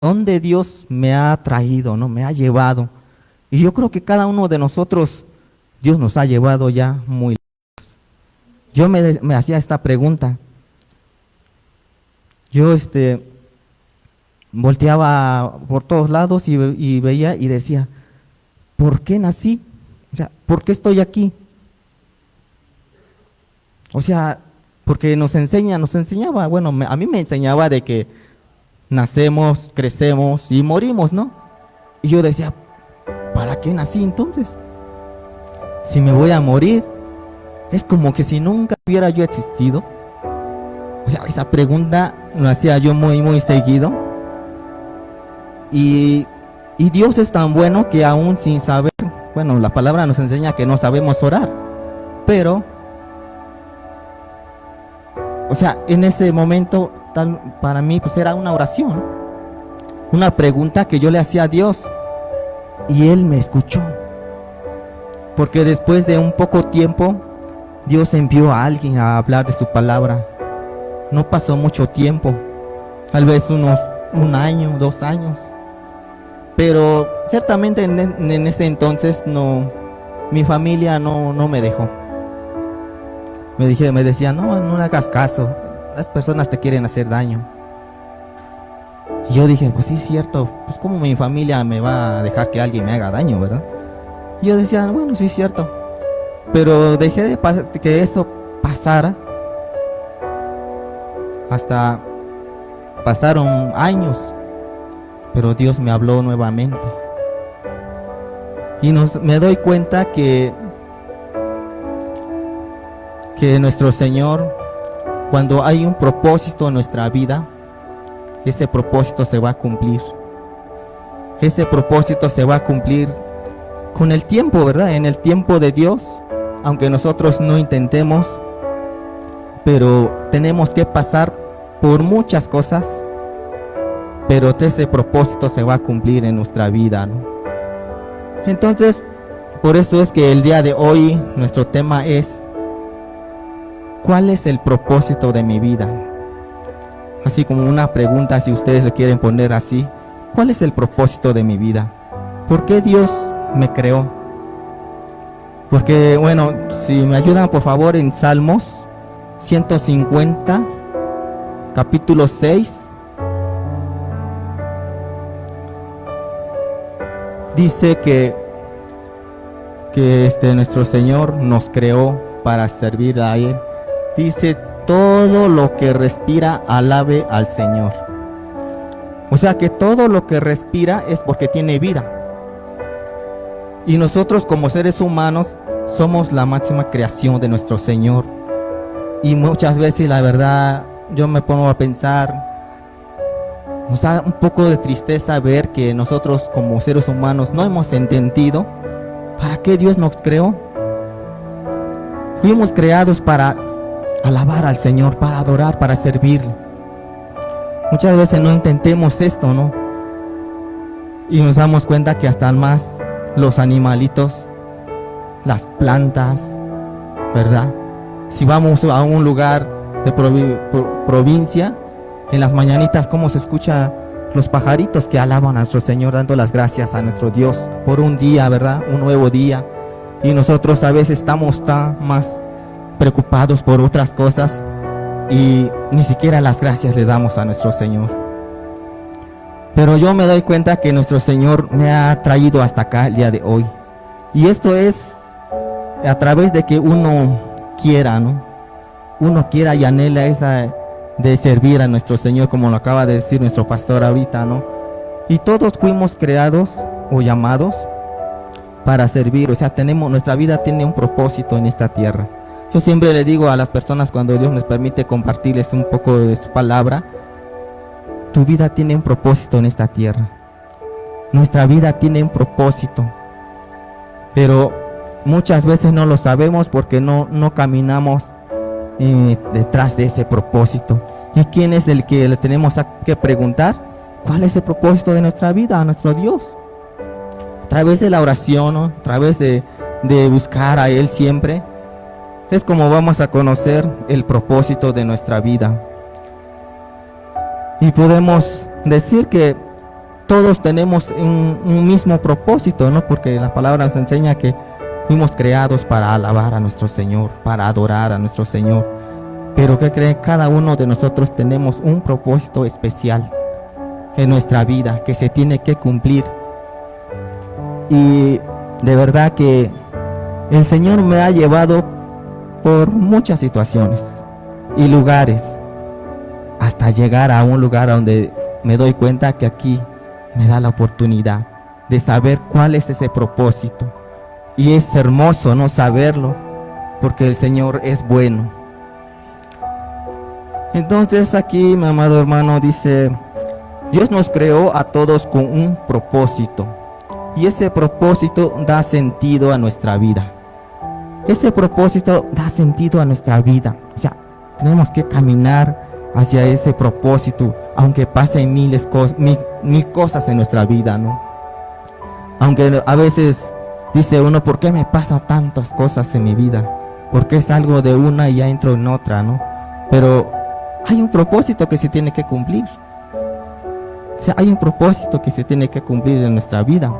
dónde Dios me ha traído, ¿no? Me ha llevado. Y yo creo que cada uno de nosotros, Dios nos ha llevado ya muy lejos. Yo me hacía esta pregunta. Yo volteaba por todos lados y veía y decía, ¿por qué nací? O sea, ¿por qué estoy aquí? O sea, porque nos enseñaba, bueno, a mí me enseñaba de que nacemos, crecemos y morimos, ¿no? Y yo decía, ¿para qué nací entonces? Si me voy a morir, es como que si nunca hubiera yo existido. O sea, esa pregunta la hacía yo muy seguido. Y Dios es tan bueno que aún sin saber, bueno, la palabra nos enseña que no sabemos orar, pero, o sea, en ese momento, para mí, pues era una oración, una pregunta que yo le hacía a Dios, y Él me escuchó, porque después de un poco tiempo, Dios envió a alguien a hablar de su palabra. No pasó mucho tiempo, tal vez un año, 2 años, pero ciertamente en ese entonces no, mi familia no me dejó. Me decía, no le hagas caso, las personas te quieren hacer daño. Y yo dije, pues sí es cierto, pues cómo mi familia me va a dejar que alguien me haga daño, ¿verdad? Y yo decía, bueno, sí es cierto, pero dejé de que eso pasara. Hasta pasaron años, pero Dios me habló nuevamente. Y me doy cuenta que nuestro Señor, cuando hay un propósito en nuestra vida, ese propósito se va a cumplir. Ese propósito se va a cumplir con el tiempo, ¿verdad? En el tiempo de Dios, aunque nosotros no intentemos, pero tenemos que pasar por muchas cosas, pero ese propósito se va a cumplir en nuestra vida, ¿no? Entonces, por eso es que el día de hoy nuestro tema es, ¿cuál es el propósito de mi vida? Así como una pregunta, si ustedes le quieren poner así, ¿cuál es el propósito de mi vida? ¿Por qué Dios me creó? Porque, bueno, si me ayudan por favor en Salmos 150, capítulo 6, dice que nuestro Señor nos creó para servir a Él. Dice, todo lo que respira alabe al Señor. O sea que todo lo que respira es porque tiene vida. Y nosotros como seres humanos somos la máxima creación de nuestro Señor. Y muchas veces, la verdad, yo me pongo a pensar, nos da un poco de tristeza ver que nosotros como seres humanos no hemos entendido para qué Dios nos creó. Fuimos creados para alabar al Señor, para adorar, para servirle. Muchas veces no entendemos esto, ¿no? Y nos damos cuenta que hasta más los animalitos, las plantas, ¿verdad? Si vamos a un lugar de provincia, en las mañanitas, cómo se escucha los pajaritos que alaban a nuestro Señor, dando las gracias a nuestro Dios por un día, ¿verdad? Un nuevo día. Y nosotros a veces estamos tan más preocupados por otras cosas y ni siquiera las gracias le damos a nuestro Señor. Pero yo me doy cuenta que nuestro Señor me ha traído hasta acá el día de hoy. Y esto es a través de que uno quiera, ¿no? Uno quiera y anhela esa de servir a nuestro Señor, como lo acaba de decir nuestro pastor ahorita, ¿no? Y todos fuimos creados o llamados para servir. O sea, nuestra vida tiene un propósito en esta tierra. Yo siempre le digo a las personas cuando Dios nos permite compartirles un poco de su palabra, tu vida tiene un propósito en esta tierra. Nuestra vida tiene un propósito, pero muchas veces no lo sabemos porque no caminamos detrás de ese propósito. ¿Y quién es el que le tenemos que preguntar? ¿Cuál es el propósito de nuestra vida? A nuestro Dios. A través de la oración, ¿no? A través de buscar a Él siempre, es como vamos a conocer el propósito de nuestra vida. Y podemos decir que todos tenemos un mismo propósito, ¿no? Porque la palabra nos enseña que fuimos creados para alabar a nuestro Señor, para adorar a nuestro Señor. Pero ¿qué creen? Cada uno de nosotros tenemos un propósito especial en nuestra vida que se tiene que cumplir. Y de verdad que el Señor me ha llevado por muchas situaciones y lugares, hasta llegar a un lugar donde me doy cuenta que aquí me da la oportunidad de saber cuál es ese propósito. Y es hermoso no saberlo, porque el Señor es bueno. Entonces aquí, mi amado hermano, dice: Dios nos creó a todos con un propósito, y ese propósito da sentido a nuestra vida. Ese propósito da sentido a nuestra vida. O sea, tenemos que caminar hacia ese propósito, aunque pasen mil cosas en nuestra vida, ¿no? Aunque a veces dice uno: ¿por qué me pasan tantas cosas en mi vida? Porque salgo de una y ya entro en otra, ¿no? Pero hay un propósito que se tiene que cumplir. O sea, hay un propósito que se tiene que cumplir en nuestra vida.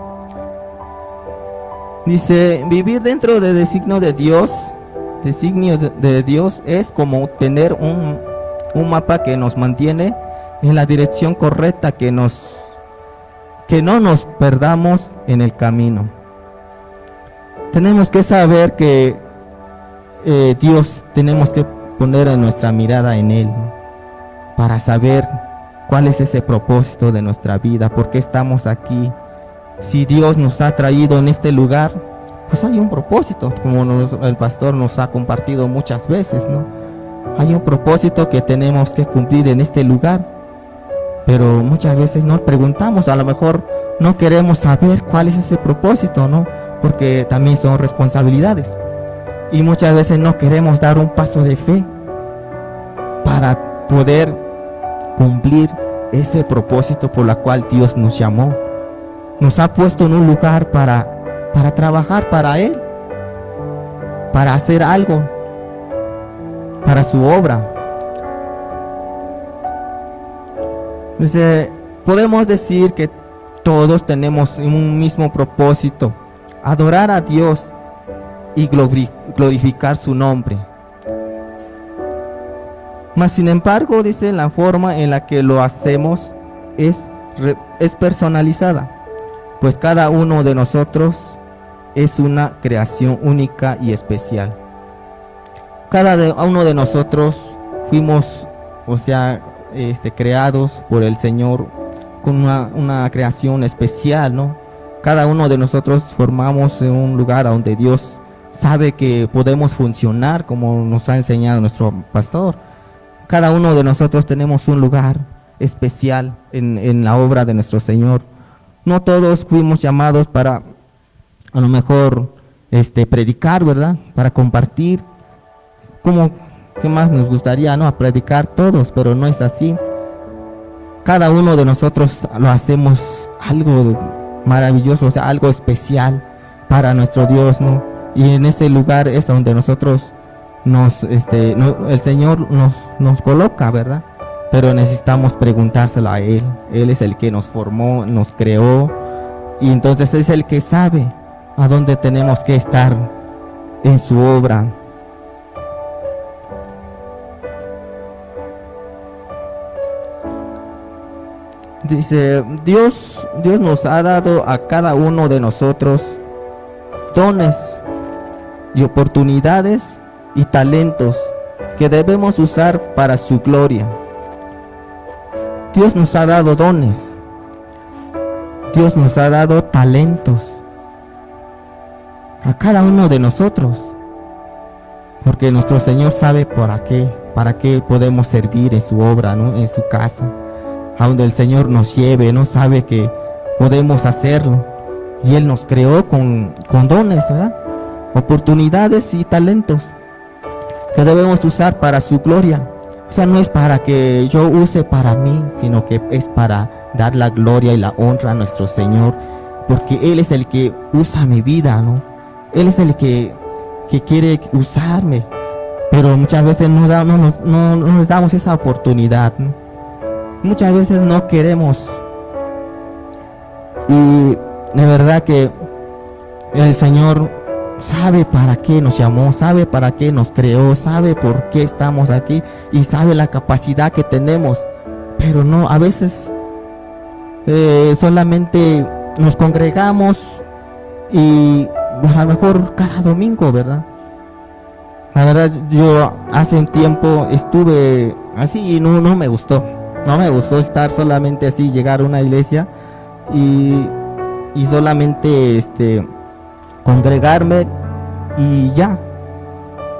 Dice: vivir dentro del designio de Dios, es como tener un mapa que nos mantiene en la dirección correcta, que no nos perdamos en el camino. Tenemos que saber que Dios, tenemos que poner nuestra mirada en Él, ¿no? Para saber cuál es ese propósito de nuestra vida, por qué estamos aquí. Si Dios nos ha traído en este lugar, pues hay un propósito, como el pastor nos ha compartido muchas veces, ¿no? Hay un propósito que tenemos que cumplir en este lugar, pero muchas veces nos preguntamos, a lo mejor no queremos saber cuál es ese propósito, ¿no? Porque también son responsabilidades, y muchas veces no queremos dar un paso de fe para poder cumplir ese propósito por la cual Dios nos llamó. Nos ha puesto en un lugar para trabajar para Él, para hacer algo para su obra. Dice, podemos decir que todos tenemos un mismo propósito: adorar a Dios y glorificar su nombre. Mas sin embargo, dice, la forma en la que lo hacemos es personalizada, pues cada uno de nosotros es una creación única y especial. Cada uno de nosotros fuimos, creados por el Señor con una creación especial, ¿no? Cada uno de nosotros formamos en un lugar donde Dios sabe que podemos funcionar, como nos ha enseñado nuestro pastor. Cada uno de nosotros tenemos un lugar especial en la obra de nuestro Señor. No todos fuimos llamados para, a lo mejor, predicar, ¿verdad? Para compartir. ¿Qué más nos gustaría, no? A predicar todos, pero no es así. Cada uno de nosotros lo hacemos algo maravilloso, o sea, algo especial para nuestro Dios, ¿no? Y en ese lugar es donde nosotros el Señor nos coloca, ¿verdad? Pero necesitamos preguntárselo a Él. Él es el que nos formó, nos creó, y entonces es el que sabe a dónde tenemos que estar en su obra. Dice, Dios nos ha dado a cada uno de nosotros dones y oportunidades y talentos que debemos usar para su gloria. Dios nos ha dado dones, Dios nos ha dado talentos a cada uno de nosotros, porque nuestro Señor sabe para qué podemos servir en su obra, ¿no? En su casa, a donde el Señor nos lleve, no sabe que podemos hacerlo, y Él nos creó con dones, ¿verdad? Oportunidades y talentos que debemos usar para su gloria. O sea, no es para que yo use para mí, sino que es para dar la gloria y la honra a nuestro Señor, porque Él es el que usa mi vida, ¿no? Él es el que quiere usarme, pero muchas veces no nos damos esa oportunidad, ¿no? Muchas veces no queremos Y de verdad que el Señor sabe para qué nos llamó, sabe para qué nos creó, sabe por qué estamos aquí y sabe la capacidad que tenemos. Pero no, a veces solamente nos congregamos y a lo mejor cada domingo, ¿verdad? La verdad, yo hace un tiempo estuve así y no me gustó. No me gustó estar solamente así, llegar a una iglesia y solamente congregarme y ya.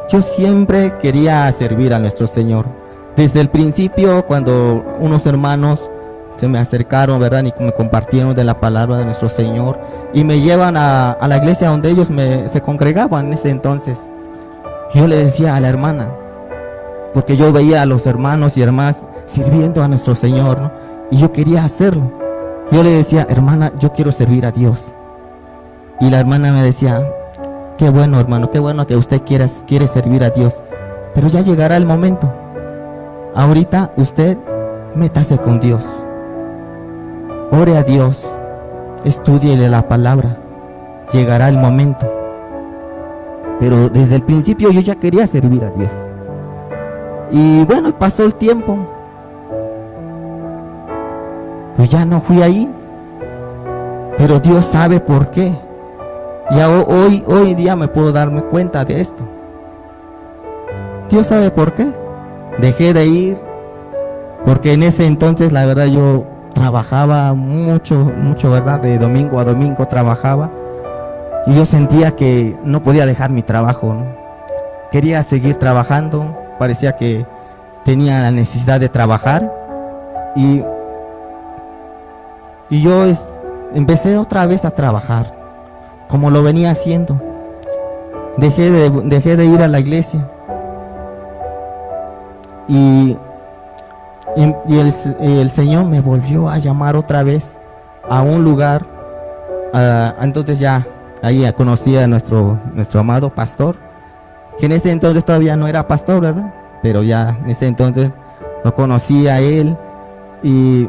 Yo siempre quería servir a nuestro Señor. Desde el principio, cuando unos hermanos se me acercaron, ¿verdad? Y me compartieron de la palabra de nuestro Señor y me llevan a la iglesia donde ellos se congregaban en ese entonces. Yo le decía a la hermana, porque yo veía a los hermanos y hermanas sirviendo a nuestro Señor, ¿no? Y yo quería hacerlo. Yo le decía, hermana, yo quiero servir a Dios. Y la hermana me decía, qué bueno, hermano, qué bueno que usted quiere servir a Dios, pero ya llegará el momento. Ahorita usted métase con Dios, ore a Dios, estúdiele la palabra, llegará el momento. Pero desde el principio yo ya quería servir a Dios. Y bueno, pasó el tiempo, pues ya no fui ahí, pero Dios sabe por qué. Y hoy día me puedo darme cuenta de esto. Dios sabe por qué. Dejé de ir, porque en ese entonces la verdad yo trabajaba mucho, ¿verdad? De domingo a domingo trabajaba. Y yo sentía que no podía dejar mi trabajo, ¿no? Quería seguir trabajando, parecía que tenía la necesidad de trabajar. Y yo empecé otra vez a trabajar, como lo venía haciendo. Dejé de ir a la iglesia. Y el Señor me volvió a llamar otra vez a un lugar. Entonces ya ahí conocí a nuestro amado pastor, que en ese entonces todavía no era pastor, ¿verdad? Pero ya en ese entonces lo conocí a él y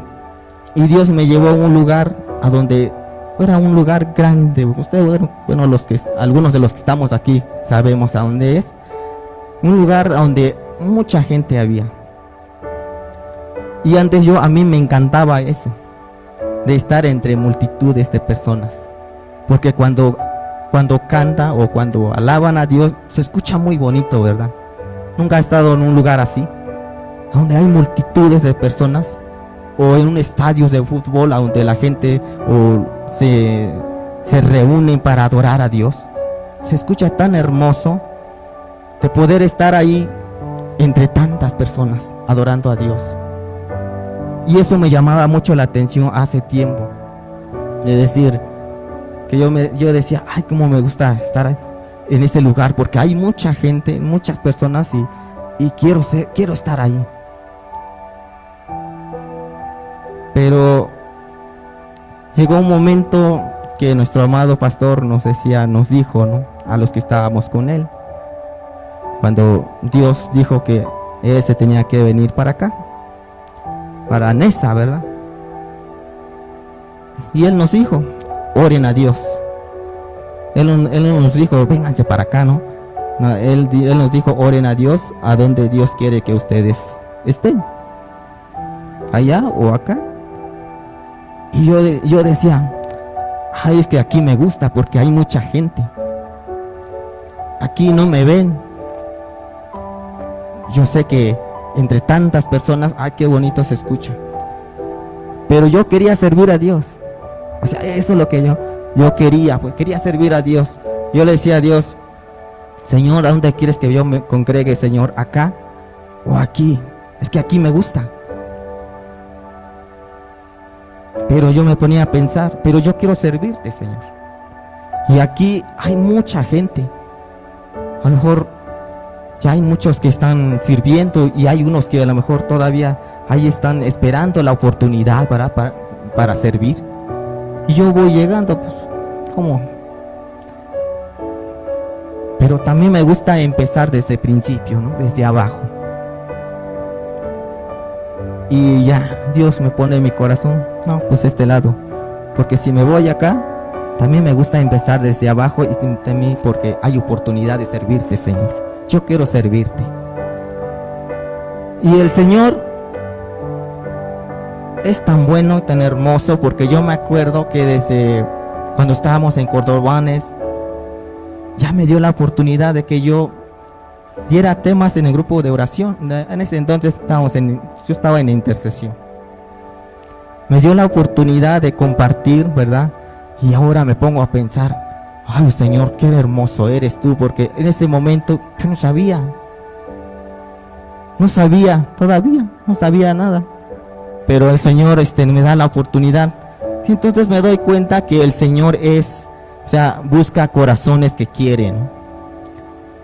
Dios me llevó a un lugar a donde era un lugar grande. Ustedes, bueno, algunos de los que estamos aquí sabemos a dónde es. Un lugar donde mucha gente había. Y antes a mí me encantaba eso, de estar entre multitudes de personas. Porque cuando canta o cuando alaban a Dios, se escucha muy bonito, ¿verdad? Nunca he estado en un lugar así, donde hay multitudes de personas, o en un estadio de fútbol, donde la gente se reúne para adorar a Dios. Se escucha tan hermoso de poder estar ahí entre tantas personas adorando a Dios. Y eso me llamaba mucho la atención hace tiempo, de decir que yo decía, ay, cómo me gusta estar en ese lugar, porque hay mucha gente, muchas personas y quiero estar ahí. Pero llegó un momento que nuestro amado pastor nos dijo, ¿no? A los que estábamos con él, cuando Dios dijo que él se tenía que venir para acá, para Nesa, ¿verdad? Y él nos dijo, oren a Dios. Él no nos dijo, vénganse para acá, ¿no? No, él nos dijo, oren a Dios, a donde Dios quiere que ustedes estén, allá o acá. Y yo decía, ay, es que aquí me gusta porque hay mucha gente. Aquí no me ven. Yo sé que entre tantas personas, ay, qué bonito se escucha. Pero yo quería servir a Dios. O sea, eso es lo que yo quería, pues quería servir a Dios. Yo le decía a Dios, Señor, ¿a dónde quieres que yo me congregue, Señor? ¿Acá o aquí? Es que aquí me gusta. Pero yo me ponía a pensar, pero yo quiero servirte, Señor. Y aquí hay mucha gente. A lo mejor ya hay muchos que están sirviendo y hay unos que a lo mejor todavía ahí están esperando la oportunidad para servir. Y yo voy llegando, pues, ¿cómo? Pero también me gusta empezar desde el principio, ¿no? Desde abajo. Y ya, Dios me pone en mi corazón, no, pues este lado. Porque si me voy acá, también me gusta empezar desde abajo y también porque hay oportunidad de servirte, Señor. Yo quiero servirte. Y el Señor es tan bueno y tan hermoso, porque yo me acuerdo que desde cuando estábamos en Cordobanes, ya me dio la oportunidad de que yo diera temas en el grupo de oración. En ese entonces yo estaba en intercesión. Me dio la oportunidad de compartir, ¿verdad? Y ahora me pongo a pensar, ay Señor, qué hermoso eres tú, porque en ese momento yo no sabía todavía, no sabía nada. Pero el Señor me da la oportunidad. Entonces me doy cuenta que el Señor busca corazones que quieren,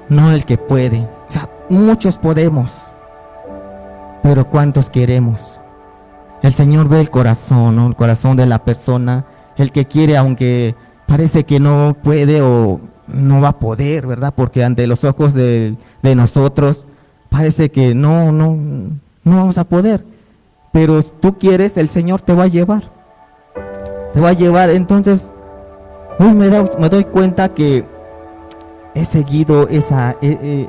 no el que puede. Muchos podemos, pero ¿cuántos queremos? El Señor ve el corazón, ¿no? El corazón de la persona, el que quiere, aunque parece que no puede o no va a poder, ¿verdad? Porque ante los ojos de nosotros parece que no vamos a poder. Pero tú quieres, el Señor te va a llevar. Te va a llevar. Entonces, hoy me doy cuenta que he seguido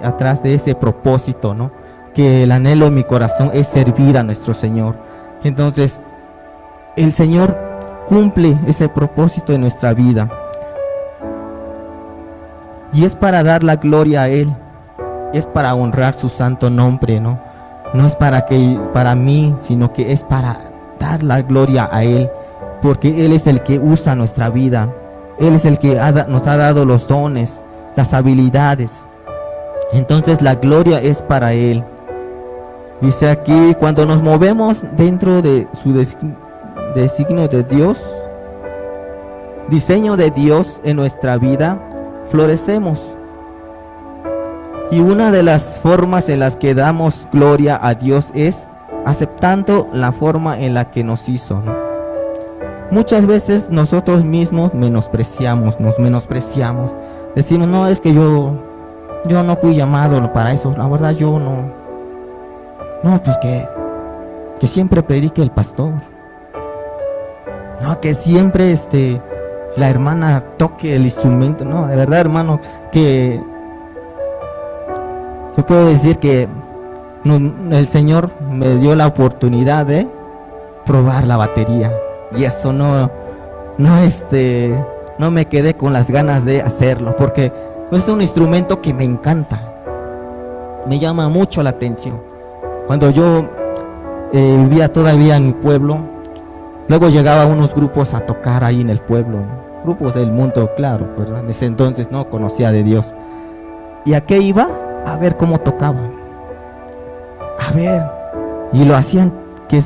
atrás de ese propósito, ¿no? Que el anhelo en mi corazón es servir a nuestro Señor. Entonces, el Señor cumple ese propósito en nuestra vida. Y es para dar la gloria a Él. Es para honrar su santo nombre, ¿no? No es para mí, sino que es para dar la gloria a Él. Porque Él es el que usa nuestra vida. Él es el que nos ha dado los dones, las habilidades. Entonces la gloria es para Él. Dice aquí, cuando nos movemos dentro de su designio de Dios, diseño de Dios en nuestra vida, florecemos. Y una de las formas en las que damos gloria a Dios es aceptando la forma en la que nos hizo, ¿no? Muchas veces nosotros mismos nos menospreciamos. Decimos, no, es que yo no fui llamado para eso, la verdad yo no. No, pues que siempre predique el pastor. No, que siempre la hermana toque el instrumento. No, de verdad, hermano, que yo puedo decir que el Señor me dio la oportunidad de probar la batería. Y eso no me quedé con las ganas de hacerlo, porque es un instrumento que me encanta. Me llama mucho la atención. Cuando yo vivía todavía en mi pueblo, luego llegaba unos grupos a tocar ahí en el pueblo, ¿no? Grupos del mundo, claro, ¿verdad? En ese entonces no conocía de Dios. ¿Y a qué iba? A ver cómo tocaban. A ver. Y lo hacían que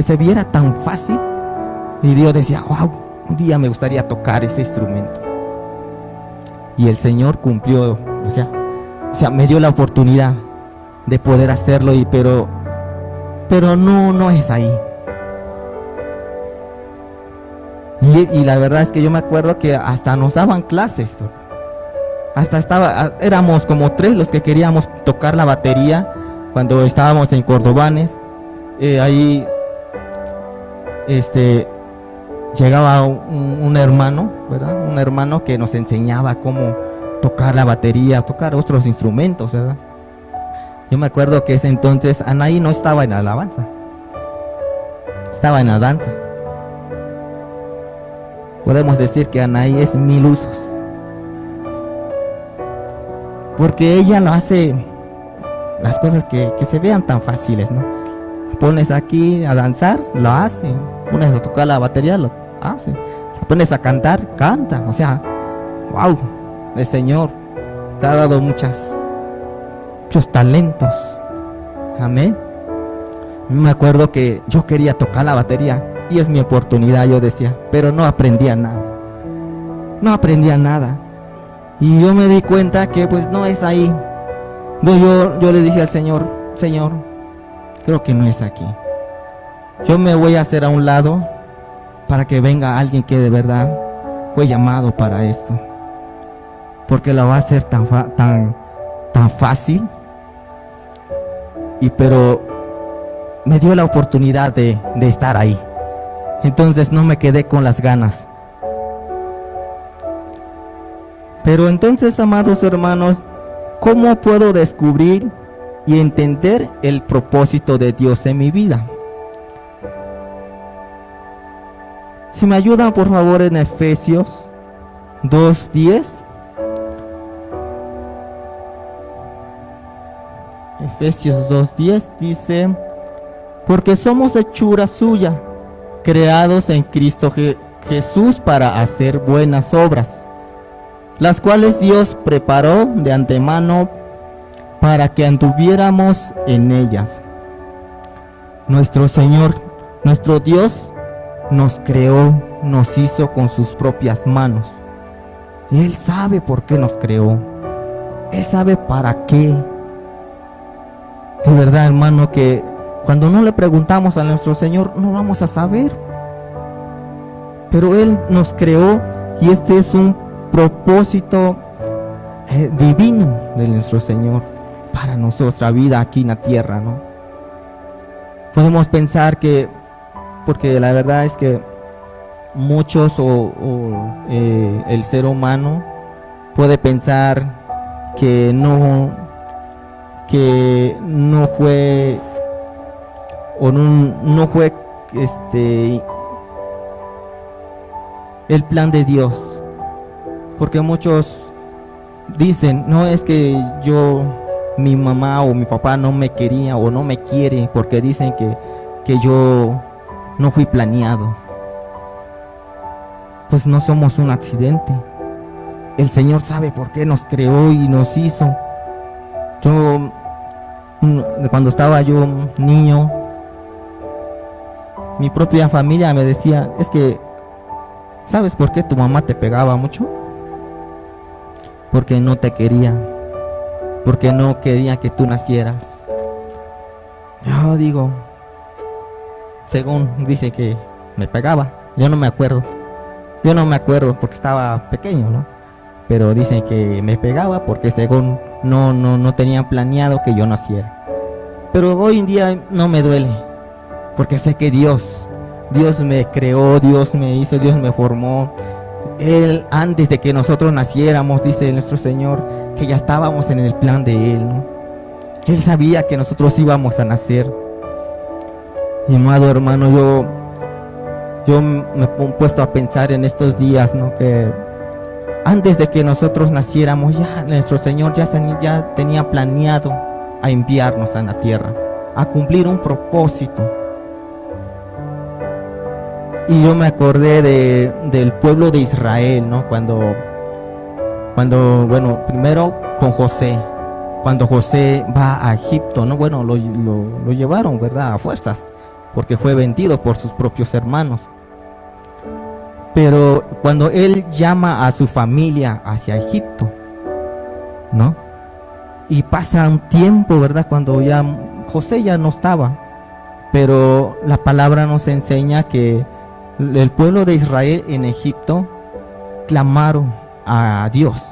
se viera tan fácil. Y Dios decía, wow, un día me gustaría tocar ese instrumento. Y el Señor cumplió, o sea, me dio la oportunidad de poder hacerlo, pero no es ahí. Y la verdad es que yo me acuerdo que hasta nos daban clases, éramos como 3 los que queríamos tocar la batería cuando estábamos en Cordobanes. Ahí llegaba un hermano, ¿verdad? Un hermano que nos enseñaba cómo tocar la batería, tocar otros instrumentos, ¿verdad? Yo me acuerdo que ese entonces Anaí no estaba en alabanza, estaba en la danza. Podemos decir que Anaí es 1000 usos, porque ella lo hace las cosas que se vean tan fáciles, ¿no? Pones aquí a danzar, lo hace. Pones a tocar la batería, lo hace. Pones a cantar, canta. O sea, wow, el Señor te ha dado muchos talentos. Amén. Me acuerdo que yo quería tocar la batería y es mi oportunidad, yo decía, pero no aprendía nada. No aprendía nada. Y yo me di cuenta que pues no es ahí. Yo le dije al Señor, Señor, creo que no es aquí. Yo me voy a hacer a un lado para que venga alguien que de verdad fue llamado para esto. Porque lo va a hacer tan fácil. Pero me dio la oportunidad de estar ahí. Entonces no me quedé con las ganas. Pero entonces, amados hermanos, ¿cómo puedo descubrir y entender el propósito de Dios en mi vida? Si me ayudan por favor en Efesios 2:10. Efesios 2:10 dice: porque somos hechura suya, creados en Cristo Jesús para hacer buenas obras, las cuales Dios preparó de antemano para que anduviéramos en ellas. Nuestro Señor, nuestro Dios, nos creó, nos hizo con sus propias manos. Él sabe por qué nos creó. Él sabe para qué. De verdad, hermano, que cuando no le preguntamos a nuestro Señor, no vamos a saber. Pero Él nos creó y este es un propósito divino de nuestro Señor para nuestra vida aquí en la tierra, ¿no? Podemos pensar que, porque la verdad es que muchos el ser humano puede pensar que no fue o no fue el plan de Dios, porque muchos dicen, no, es que mi mamá o mi papá no me quería o no me quiere porque dicen que yo no fui planeado. Pues no somos un accidente. El Señor sabe por qué nos creó y nos hizo. Cuando estaba yo niño, mi propia familia me decía, es que, ¿sabes por qué tu mamá te pegaba mucho? Porque no te quería, porque no quería que tú nacieras. Yo digo, según dice que me pegaba, yo no me acuerdo porque estaba pequeño, ¿no? Pero dicen que me pegaba porque según no tenían planeado que yo naciera. Pero hoy en día no me duele, porque sé que Dios me creó, Dios me hizo, Dios me formó. Él, antes de que nosotros naciéramos, dice nuestro Señor, que ya estábamos en el plan de Él, ¿no? Él sabía que nosotros íbamos a nacer. Y amado hermano, yo me he puesto a pensar en estos días, ¿no? Que antes de que nosotros naciéramos, ya nuestro Señor ya tenía planeado a enviarnos a la tierra, a cumplir un propósito. Y yo me acordé del pueblo de Israel, ¿no? Cuando bueno, primero con José, cuando José va a Egipto, ¿no? Bueno, lo llevaron, ¿verdad? A fuerzas, porque fue vendido por sus propios hermanos. Pero cuando él llama a su familia hacia Egipto, ¿no? Y pasa un tiempo, ¿verdad? Cuando ya José ya no estaba, pero la palabra nos enseña que el pueblo de Israel en Egipto clamaron a Dios.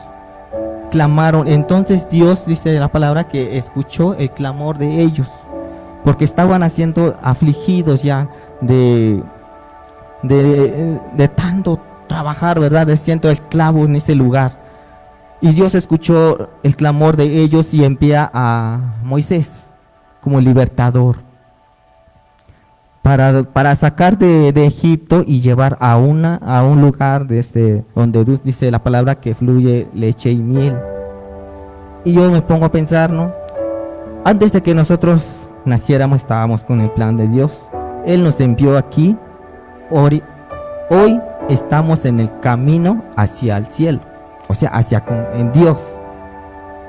Clamaron, entonces Dios, dice la palabra, que escuchó el clamor de ellos, porque estaban siendo afligidos ya de tanto trabajar, ¿verdad? De siendo esclavos en ese lugar. Y Dios escuchó el clamor de ellos y envía a Moisés como libertador para sacar de Egipto y llevar a un lugar donde dice la palabra que fluye leche y miel. Y yo me pongo a pensar, ¿no? Antes de que nosotros naciéramos estábamos con el plan de Dios. Él nos envió aquí. Hoy estamos en el camino hacia el cielo, o sea, en Dios,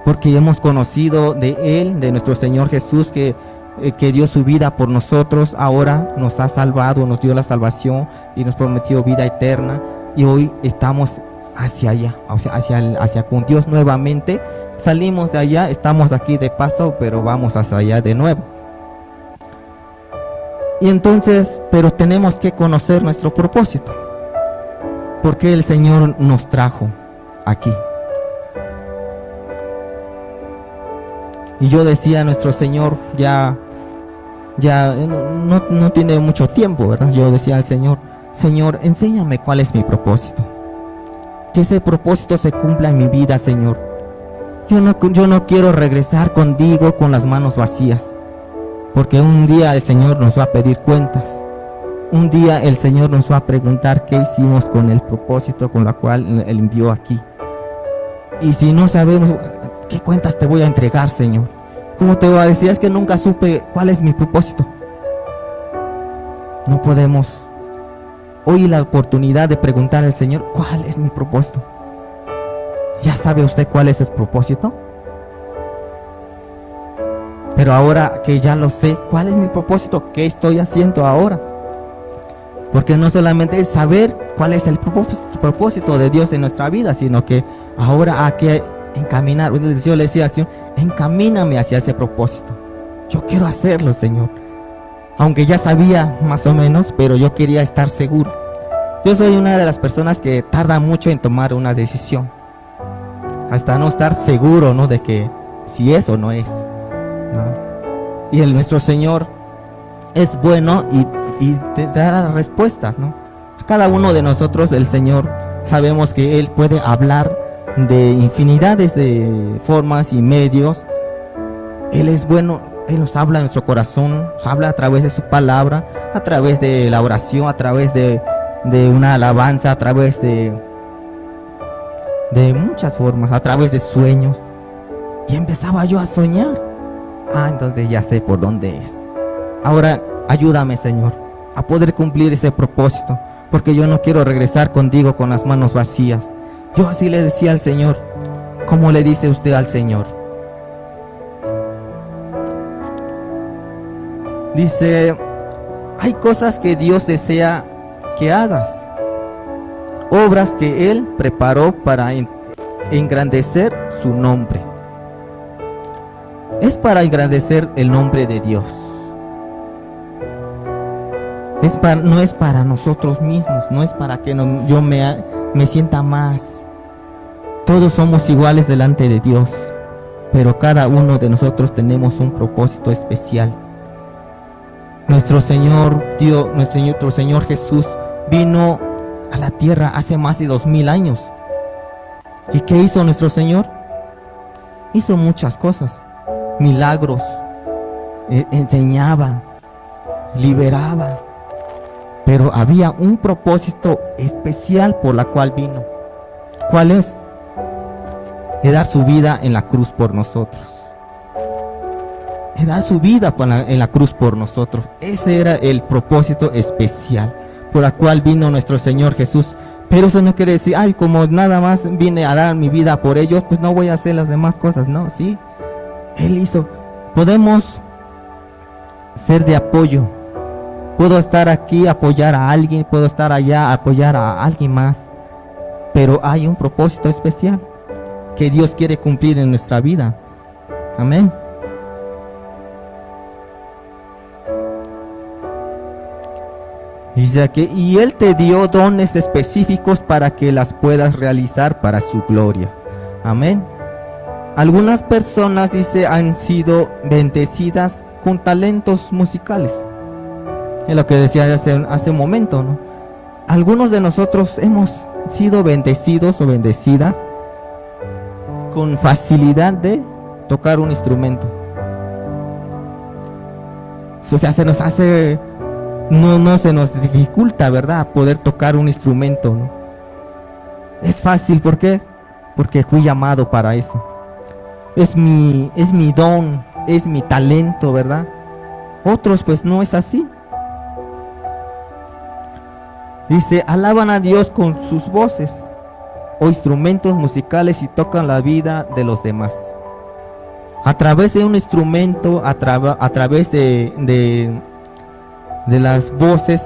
porque hemos conocido de Él, de nuestro Señor Jesús, que dio su vida por nosotros. Ahora nos ha salvado, nos dio la salvación y nos prometió vida eterna, y hoy estamos hacia allá, o sea, hacia con Dios nuevamente. Salimos de allá, estamos aquí de paso, pero vamos hacia allá de nuevo. Y entonces, pero tenemos que conocer nuestro propósito, porque el Señor nos trajo aquí. Y yo decía, nuestro Señor ya no tiene mucho tiempo, ¿verdad? Yo decía al Señor, Señor, enséñame cuál es mi propósito. Que ese propósito se cumpla en mi vida, Señor. Yo no quiero regresar contigo con las manos vacías, porque un día el Señor nos va a pedir cuentas. Un día el Señor nos va a preguntar qué hicimos con el propósito con la cual Él envió aquí. Y si no sabemos, ¿qué cuentas te voy a entregar, Señor? Como te voy a decir, es que nunca supe cuál es mi propósito. No podemos hoy la oportunidad de preguntar al Señor, ¿cuál es mi propósito? ¿Ya sabe usted cuál es el propósito? Pero ahora que ya lo sé, ¿cuál es mi propósito? ¿Qué estoy haciendo ahora? Porque no solamente es saber cuál es el propósito de Dios en nuestra vida, sino que ahora hay que encaminar. Yo le decía al Señor, encamíname hacia ese propósito. Yo quiero hacerlo, Señor. Aunque ya sabía más o menos, pero yo quería estar seguro. Yo soy una de las personas que tarda mucho en tomar una decisión, hasta no estar seguro, ¿no?, de que si es o no es, ¿no? Y nuestro Señor es bueno y te da las respuestas, ¿no? A cada uno de nosotros el Señor sabemos que Él puede hablar de infinidades de formas y medios. Él es bueno, Él nos habla en nuestro corazón, nos habla a través de su palabra, a través de la oración, a través de una alabanza, a través de muchas formas, a través de sueños. Y empezaba yo a soñar. Entonces ya sé por dónde es. Ahora ayúdame, Señor, a poder cumplir ese propósito, porque yo no quiero regresar contigo con las manos vacías. Yo así le decía al Señor. ¿Cómo le dice usted al Señor? Dice, hay cosas que Dios desea que hagas, obras que Él preparó para engrandecer su nombre. Es para engrandecer el nombre de Dios. No es para nosotros mismos, no es para que yo me sienta más. Todos somos iguales delante de Dios, pero cada uno de nosotros tenemos un propósito especial. Nuestro Señor Jesús vino a la tierra hace más de 2000 años. ¿Y qué hizo nuestro Señor? Hizo muchas cosas, milagros, enseñaba, liberaba, pero había un propósito especial por la cual vino. ¿Cuál es? De dar su vida en la cruz por nosotros. De dar su vida en la cruz por nosotros. Ese era el propósito especial por la cual vino nuestro Señor Jesús. Pero eso no quiere decir, como nada más vine a dar mi vida por ellos, pues no voy a hacer las demás cosas. No, sí, Él hizo. Podemos ser de apoyo. Puedo estar aquí, apoyar a alguien, puedo estar allá, apoyar a alguien más. Pero hay un propósito especial que Dios quiere cumplir en nuestra vida. Amén. Dice aquí, y Él te dio dones específicos para que las puedas realizar para su gloria. Amén. Algunas personas, dice, han sido bendecidas con talentos musicales. Es lo que decía hace un momento, ¿no? Algunos de nosotros hemos sido bendecidos o bendecidas con facilidad de tocar un instrumento. O sea, se nos hace... No se nos dificulta, ¿verdad?, poder tocar un instrumento, ¿no? Es fácil, ¿por qué? Porque fui llamado para eso. Es mi don, es mi talento, ¿verdad? Otros pues no es así. Dice, alaban a Dios con sus voces o instrumentos musicales y tocan la vida de los demás. A través de un instrumento, a través de las voces,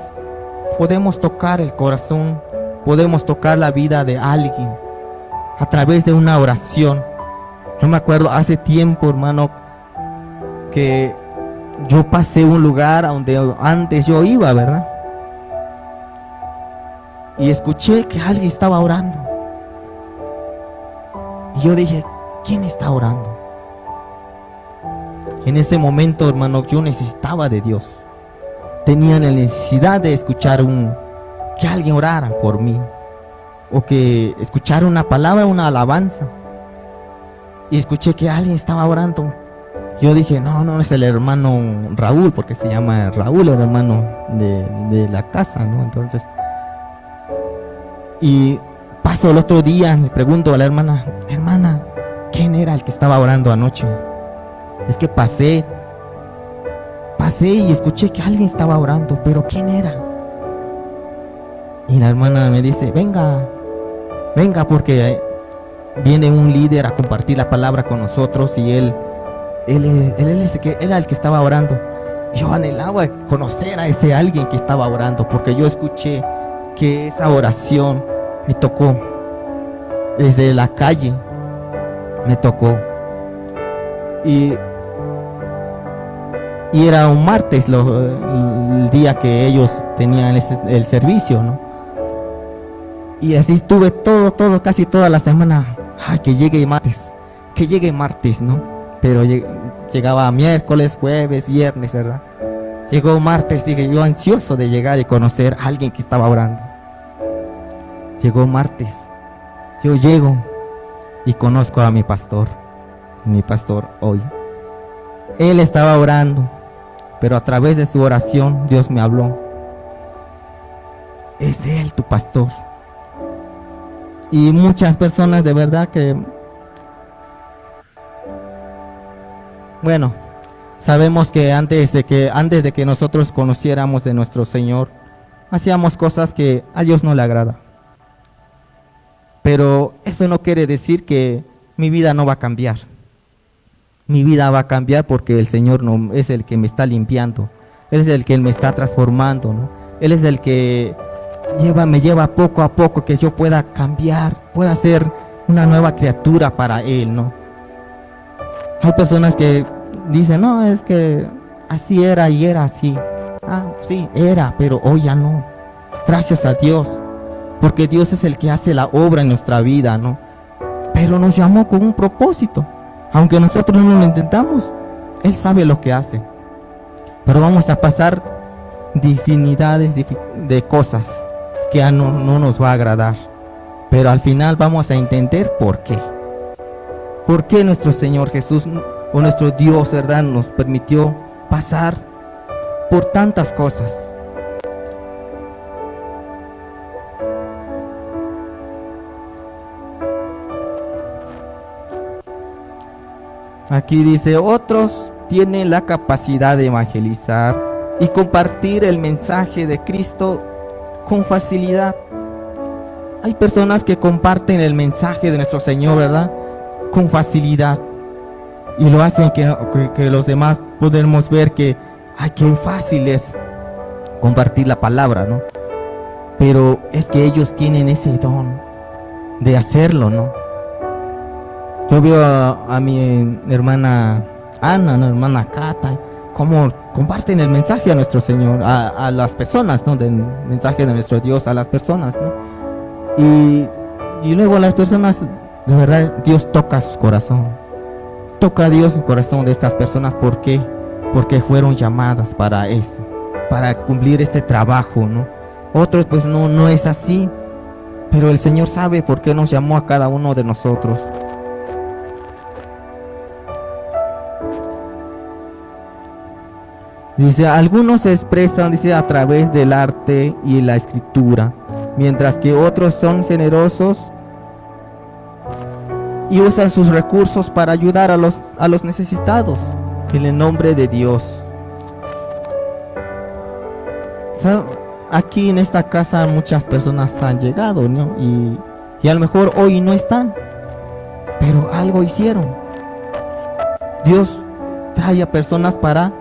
podemos tocar el corazón, podemos tocar la vida de alguien, a través de una oración. Yo me acuerdo hace tiempo, hermano, que yo pasé un lugar a donde antes yo iba, ¿verdad? Y escuché que alguien estaba orando. Y yo dije, ¿quién está orando? En ese momento, hermano, yo necesitaba de Dios. Tenía la necesidad de escuchar que alguien orara por mí, o que escuchara una palabra, una alabanza, y escuché que alguien estaba orando. Yo dije, no, no es el hermano Raúl, porque se llama Raúl, el hermano de la casa, ¿no? Entonces, y paso el otro día, le pregunto a la hermana, hermana, ¿quién era el que estaba orando anoche? Es que pasé y escuché que alguien estaba orando, pero ¿quién era? Y la hermana me dice, venga, porque viene un líder a compartir la palabra con nosotros y él era el que estaba orando. Yo anhelaba conocer a ese alguien que estaba orando, porque yo escuché que esa oración me tocó. Desde la calle me tocó. Y era un martes el día que ellos tenían el servicio, ¿no? Y así estuve casi toda la semana. Ay, que llegue martes, ¿no? Pero llegaba miércoles, jueves, viernes, ¿verdad? Llegó martes, dije yo ansioso de llegar y conocer a alguien que estaba orando. Llegó martes, yo llego y conozco a mi pastor hoy. Él estaba orando, pero a través de su oración Dios me habló. Es Él tu pastor. Y muchas personas de verdad que, bueno, sabemos que antes de que nosotros conociéramos de nuestro Señor, hacíamos cosas que a Dios no le agrada. Pero eso no quiere decir que mi vida no va a cambiar. Mi vida va a cambiar porque el Señor no, es el que me está limpiando. Él es el que me está transformando, ¿no? Él es el que me lleva poco a poco que yo pueda cambiar, pueda ser una nueva criatura para Él, ¿no? Hay personas que dicen, no, es que así era y era así. Ah, sí, era, pero hoy ya no. Gracias a Dios, porque Dios es el que hace la obra en nuestra vida, ¿no? Pero nos llamó con un propósito. Aunque nosotros no lo intentamos, Él sabe lo que hace. Pero vamos a pasar infinidades de cosas que no nos va a agradar. Pero al final vamos a entender por qué. ¿Por qué nuestro Señor Jesús o nuestro Dios, verdad, nos permitió pasar por tantas cosas? Aquí dice, otros tienen la capacidad de evangelizar y compartir el mensaje de Cristo con facilidad. Hay personas que comparten el mensaje de nuestro Señor, ¿verdad?, con facilidad. Y lo hacen que los demás podemos ver que, ay, qué fácil es compartir la palabra, ¿no? Pero es que ellos tienen ese don de hacerlo, ¿no? Yo veo a mi hermana Ana, ¿no?, hermana Cata, cómo comparten el mensaje a nuestro Señor, a las personas, ¿no?, del mensaje de nuestro Dios a las personas, ¿no? Y luego las personas, de verdad, Dios toca su corazón. Toca a Dios el corazón de estas personas. ¿Por qué? Porque fueron llamadas para eso, para cumplir este trabajo, ¿no? Otros pues no es así, pero el Señor sabe por qué nos llamó a cada uno de nosotros. Dice, algunos se expresan, dice, a través del arte y la escritura, mientras que otros son generosos y usan sus recursos para ayudar a los necesitados en el nombre de Dios. O sea, aquí en esta casa muchas personas han llegado, ¿no? Y a lo mejor hoy no están, pero algo hicieron. Dios trae a personas para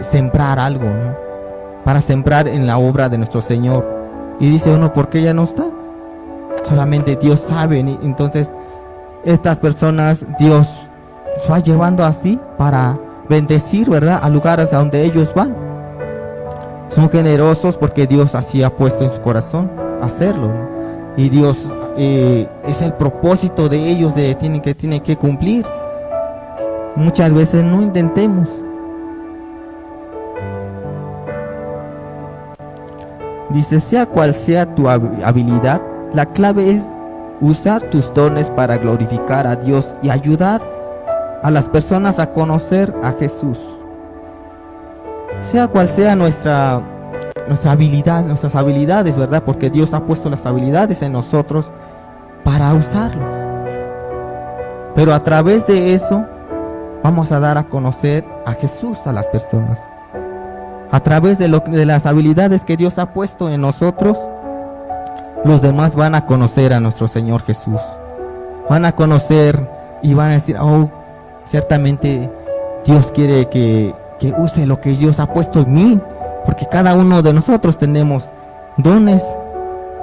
sembrar algo, ¿no?, para sembrar en la obra de nuestro Señor. Y dice uno, ¿por qué ya no está? Solamente Dios sabe. Entonces estas personas Dios va llevando así para bendecir, ¿verdad?, a lugares a donde ellos van. Son generosos porque Dios así ha puesto en su corazón hacerlo, ¿no? Y Dios es el propósito de ellos, tienen que cumplir. Muchas veces no intentemos. Dice, sea cual sea tu habilidad, la clave es usar tus dones para glorificar a Dios y ayudar a las personas a conocer a Jesús. Sea cual sea nuestra habilidad, nuestras habilidades, ¿verdad? Porque Dios ha puesto las habilidades en nosotros para usarlos. Pero a través de eso vamos a dar a conocer a Jesús a las personas. A través de las habilidades que Dios ha puesto en nosotros, los demás van a conocer a nuestro Señor Jesús. Van a conocer y van a decir, oh, ciertamente Dios quiere que use lo que Dios ha puesto en mí. Porque cada uno de nosotros tenemos dones,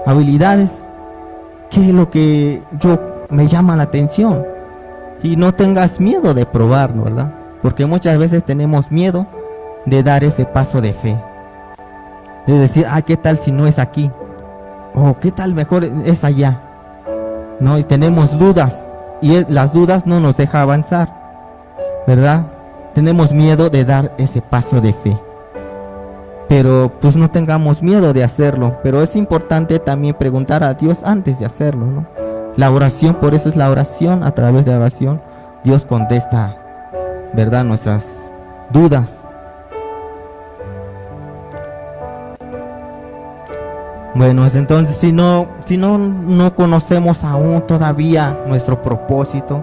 habilidades, que es lo que me llama la atención. Y no tengas miedo de probarlo, ¿verdad? Porque muchas veces tenemos miedo de dar ese paso de fe. De decir, ¿qué tal si no es aquí? O ¿qué tal mejor es allá? ¿No? Y tenemos dudas. Y las dudas no nos dejan avanzar, ¿verdad? Tenemos miedo de dar ese paso de fe. Pero pues no tengamos miedo de hacerlo. Pero es importante también preguntar a Dios antes de hacerlo, ¿no? La oración, por eso es la oración. A través de la oración Dios contesta, ¿verdad?, nuestras dudas. Bueno, entonces si no conocemos aún todavía nuestro propósito,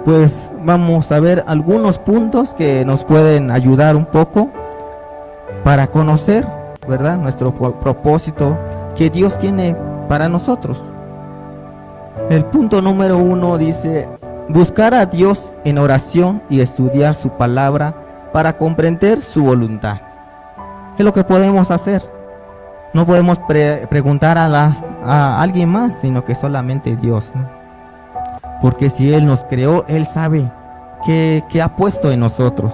pues vamos a ver algunos puntos que nos pueden ayudar un poco para conocer, ¿verdad?, nuestro propósito que Dios tiene para nosotros. El punto número 1 dice, buscar a Dios en oración y estudiar su palabra para comprender su voluntad. Es lo que podemos hacer. No podemos preguntar a alguien más, sino que solamente Dios, ¿no? Porque si Él nos creó, Él sabe qué ha puesto en nosotros.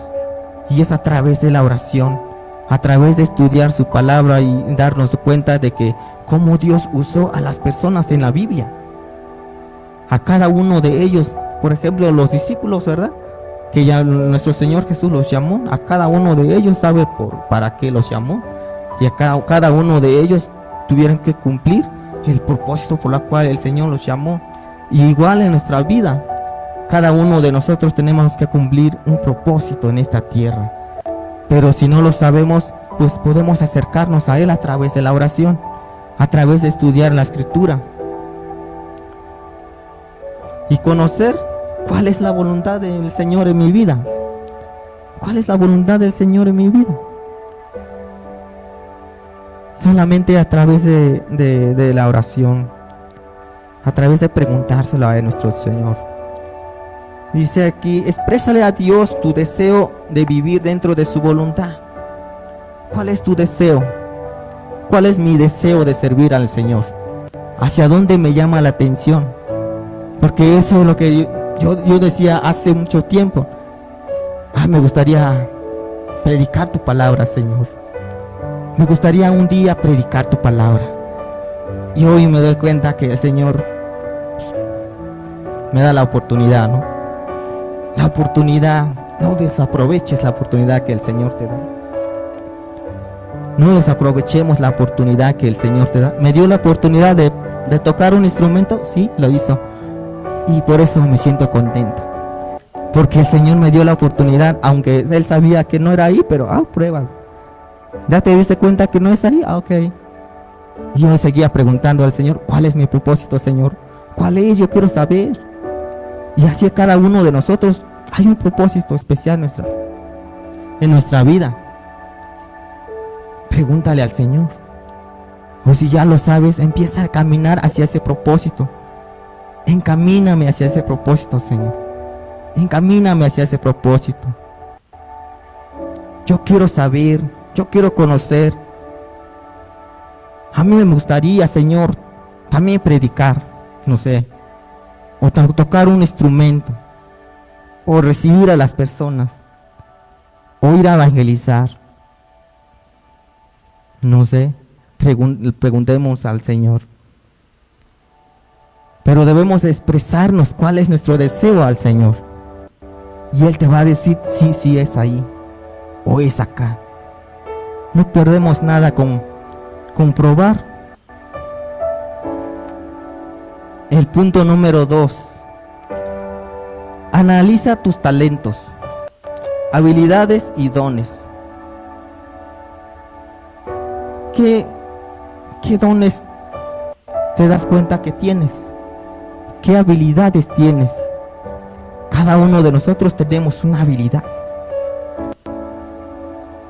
Y es a través de la oración, a través de estudiar su palabra y darnos cuenta de que cómo Dios usó a las personas en la Biblia. A cada uno de ellos, por ejemplo, los discípulos, ¿verdad?, que ya nuestro Señor Jesús los llamó. A cada uno de ellos sabe para qué los llamó. Y a cada uno de ellos tuvieron que cumplir el propósito por el cual el Señor los llamó. Y igual en nuestra vida, cada uno de nosotros tenemos que cumplir un propósito en esta tierra. Pero si no lo sabemos, pues podemos acercarnos a Él a través de la oración, a través de estudiar la Escritura y conocer cuál es la voluntad del Señor en mi vida. ¿Cuál es la voluntad del Señor en mi vida? Solamente a través de la oración, a través de preguntárselo a nuestro Señor. Dice aquí, exprésale a Dios tu deseo de vivir dentro de su voluntad. ¿Cuál es tu deseo? ¿Cuál es mi deseo de servir al Señor? ¿Hacia dónde me llama la atención? Porque eso es lo que yo decía hace mucho tiempo. Me gustaría predicar tu palabra, Señor. Me gustaría un día predicar tu palabra. Y hoy me doy cuenta que el Señor me da la oportunidad, ¿no? La oportunidad, no desaproveches la oportunidad que el Señor te da. No desaprovechemos la oportunidad que el Señor te da. Me dio la oportunidad de tocar un instrumento, sí, lo hizo. Y por eso me siento contento. Porque el Señor me dio la oportunidad, aunque Él sabía que no era ahí, pero pruébalo. ¿Ya te diste cuenta que no es ahí? Ok. Y yo seguía preguntando al Señor, ¿cuál es mi propósito, Señor? ¿Cuál es? Yo quiero saber. Y así cada uno de nosotros hay un propósito especial en nuestra vida. Pregúntale al Señor. O si ya lo sabes, empieza a caminar hacia ese propósito. Encamíname hacia ese propósito, Señor. Encamíname hacia ese propósito. Yo quiero saber, yo quiero conocer. A mí me gustaría, Señor, también predicar, no sé, o tocar un instrumento, o recibir a las personas, o ir a evangelizar. No sé, preguntemos al Señor. Pero debemos expresarnos cuál es nuestro deseo al Señor. Y Él te va a decir, sí es ahí, o es acá. No perdemos nada con comprobar. El punto número 2. Analiza tus talentos, habilidades y dones. ¿Qué dones te das cuenta que tienes? ¿Qué habilidades tienes? Cada uno de nosotros tenemos una habilidad.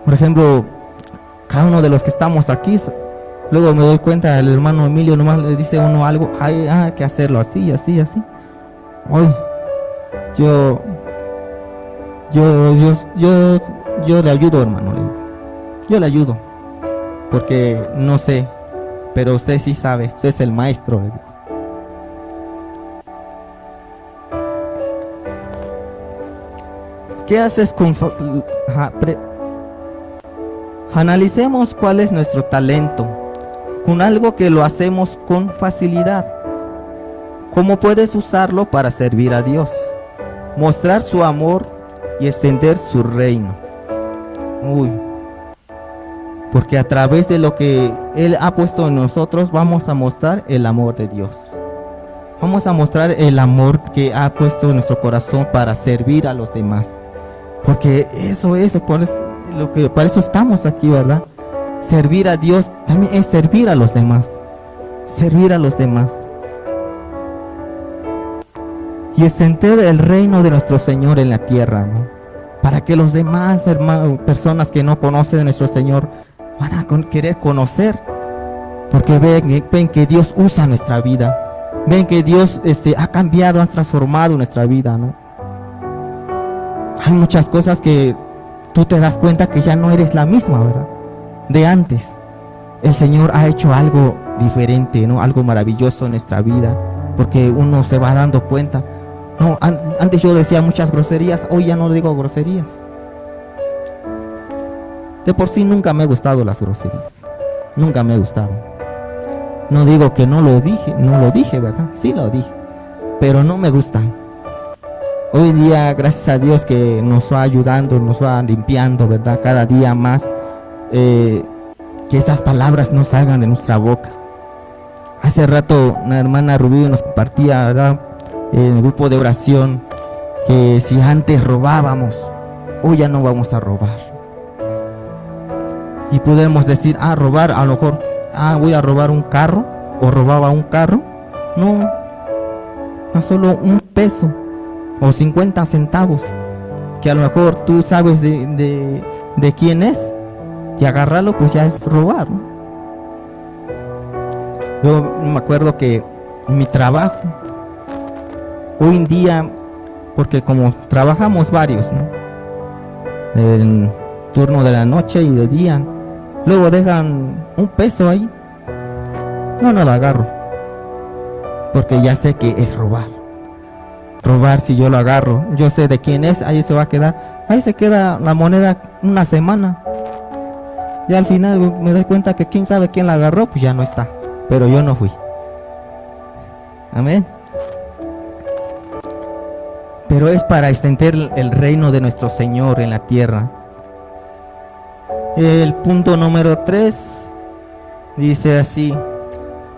Por ejemplo, cada uno de los que estamos aquí, luego me doy cuenta, el hermano Emilio nomás le dice a uno algo, hay que hacerlo así, así, así. Hoy, yo le ayudo, hermano. Yo le ayudo, porque no sé, pero usted sí sabe, usted es el maestro. ¿Qué haces con... Analicemos cuál es nuestro talento, con algo que lo hacemos con facilidad. ¿Cómo puedes usarlo para servir a Dios, mostrar su amor y extender su reino? Porque a través de lo que Él ha puesto en nosotros, vamos a mostrar el amor de Dios. Vamos a mostrar el amor que ha puesto en nuestro corazón para servir a los demás. Porque para eso estamos aquí, ¿verdad? Servir a Dios también es servir a los demás. Servir a los demás. Y extender el reino de nuestro Señor en la tierra, ¿no? Para que los demás personas que no conocen a nuestro Señor van a querer conocer. Porque ven que Dios usa nuestra vida. Ven que Dios ha cambiado, ha transformado nuestra vida, ¿no? Hay muchas cosas que tú te das cuenta que ya no eres la misma, ¿verdad? De antes. El Señor ha hecho algo diferente, ¿no? Algo maravilloso en nuestra vida, porque uno se va dando cuenta. No, antes yo decía muchas groserías, hoy ya no digo groserías. De por sí nunca me han gustado las groserías. Nunca me gustaron. No digo que no lo dije, ¿verdad? Sí lo dije, pero no me gustan. Hoy día, gracias a Dios que nos va ayudando, nos va limpiando, ¿verdad? Cada día más, que estas palabras no salgan de nuestra boca. Hace rato una hermana Rubí nos compartía, ¿verdad?, en el grupo de oración, que si antes robábamos, hoy ya no vamos a robar. Y podemos decir, robar, a lo mejor, voy a robar un carro, o robaba un carro. No, a solo un peso o 50 centavos, que a lo mejor tú sabes de quién es, y agarrarlo pues ya es robar, ¿no? Yo me acuerdo que en mi trabajo, hoy en día, porque como trabajamos varios, ¿no?, el turno de la noche y de día, luego dejan un peso ahí, no lo agarro, porque ya sé que es robar. Robar, si yo lo agarro, yo sé de quién es, ahí se va a quedar, ahí se queda la moneda una semana, y al final me doy cuenta que quién sabe quién la agarró, pues ya no está, pero yo no fui. Amén. Pero es para extender el reino de nuestro Señor en la tierra. El punto número 3 dice así: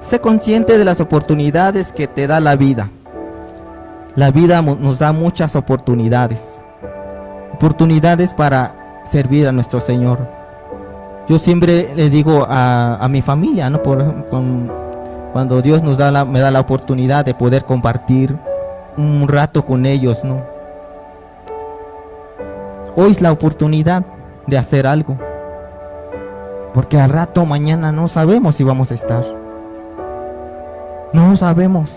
sé consciente de las oportunidades que te da la vida. La vida nos da muchas oportunidades para servir a nuestro Señor. Yo siempre le digo a mi familia, ¿no?, cuando Dios me da la oportunidad de poder compartir un rato con ellos, ¿no? Hoy es la oportunidad de hacer algo, porque al rato mañana no sabemos si vamos a estar. No sabemos.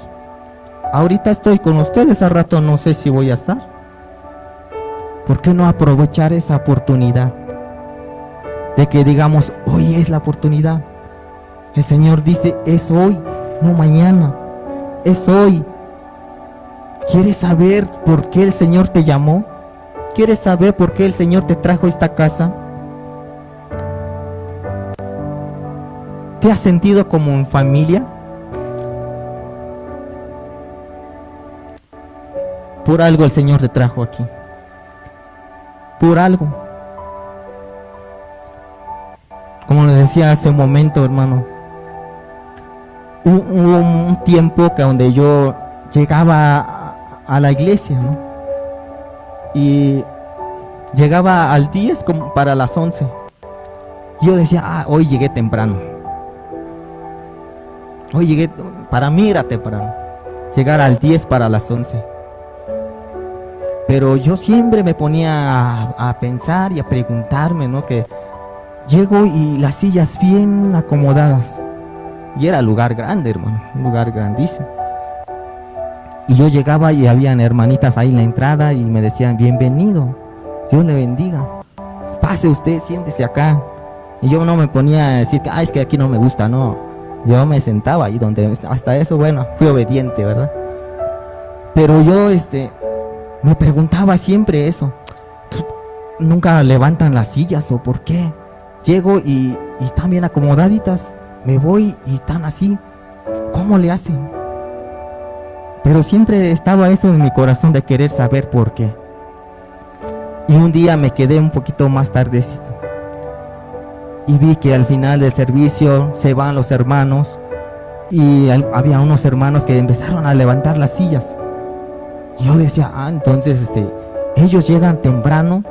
Ahorita estoy con ustedes, al rato no sé si voy a estar. ¿Por qué no aprovechar esa oportunidad? De que digamos, hoy es la oportunidad. El Señor dice, es hoy, no mañana. Es hoy. ¿Quieres saber por qué el Señor te llamó? ¿Quieres saber por qué el Señor te trajo a esta casa? ¿Te has sentido como en familia? Por algo el Señor te trajo aquí. Por algo. Como les decía hace un momento, hermano, hubo un tiempo que donde yo llegaba a la iglesia, ¿no? Y llegaba al 10 como para las 11. Yo decía, hoy llegué temprano. Hoy llegué, para mí era temprano, llegar al 10 para las 11. Pero yo siempre me ponía a pensar y a preguntarme, ¿no? Que llego y las sillas bien acomodadas. Y era lugar grande, hermano, un lugar grandísimo. Y yo llegaba y habían hermanitas ahí en la entrada y me decían, bienvenido, Dios le bendiga. Pase usted, siéntese acá. Y yo no me ponía a decir, es que aquí no me gusta, no. Yo me sentaba ahí donde, hasta eso, bueno, fui obediente, ¿verdad? Pero yo, me preguntaba siempre eso. Nunca levantan las sillas, ¿o por qué? Llego y están bien acomodaditas. Me voy y están así. ¿Cómo le hacen? Pero siempre estaba eso en mi corazón de querer saber por qué. Y un día me quedé un poquito más tardecito. Y vi que al final del servicio se van los hermanos. Y había unos hermanos que empezaron a levantar las sillas. Y yo decía, entonces ellos llegan temprano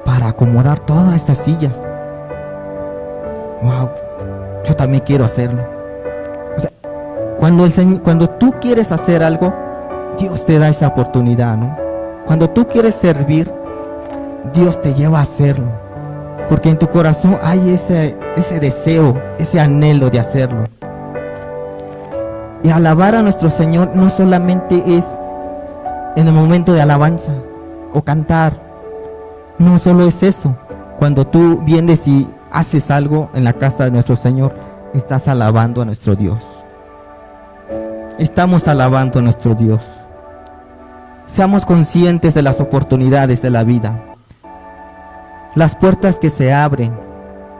para acomodar todas estas sillas. Wow, yo también quiero hacerlo. O sea, cuando tú quieres hacer algo, Dios te da esa oportunidad, ¿no? Cuando tú quieres servir, Dios te lleva a hacerlo. Porque en tu corazón hay ese deseo, ese anhelo de hacerlo. Y alabar a nuestro Señor no solamente es en el momento de alabanza o cantar. No solo es eso. Cuando tú vienes y haces algo en la casa de nuestro Señor, estás alabando a nuestro Dios. Estamos alabando a nuestro Dios. Seamos conscientes de las oportunidades de la vida. Las puertas que se abren.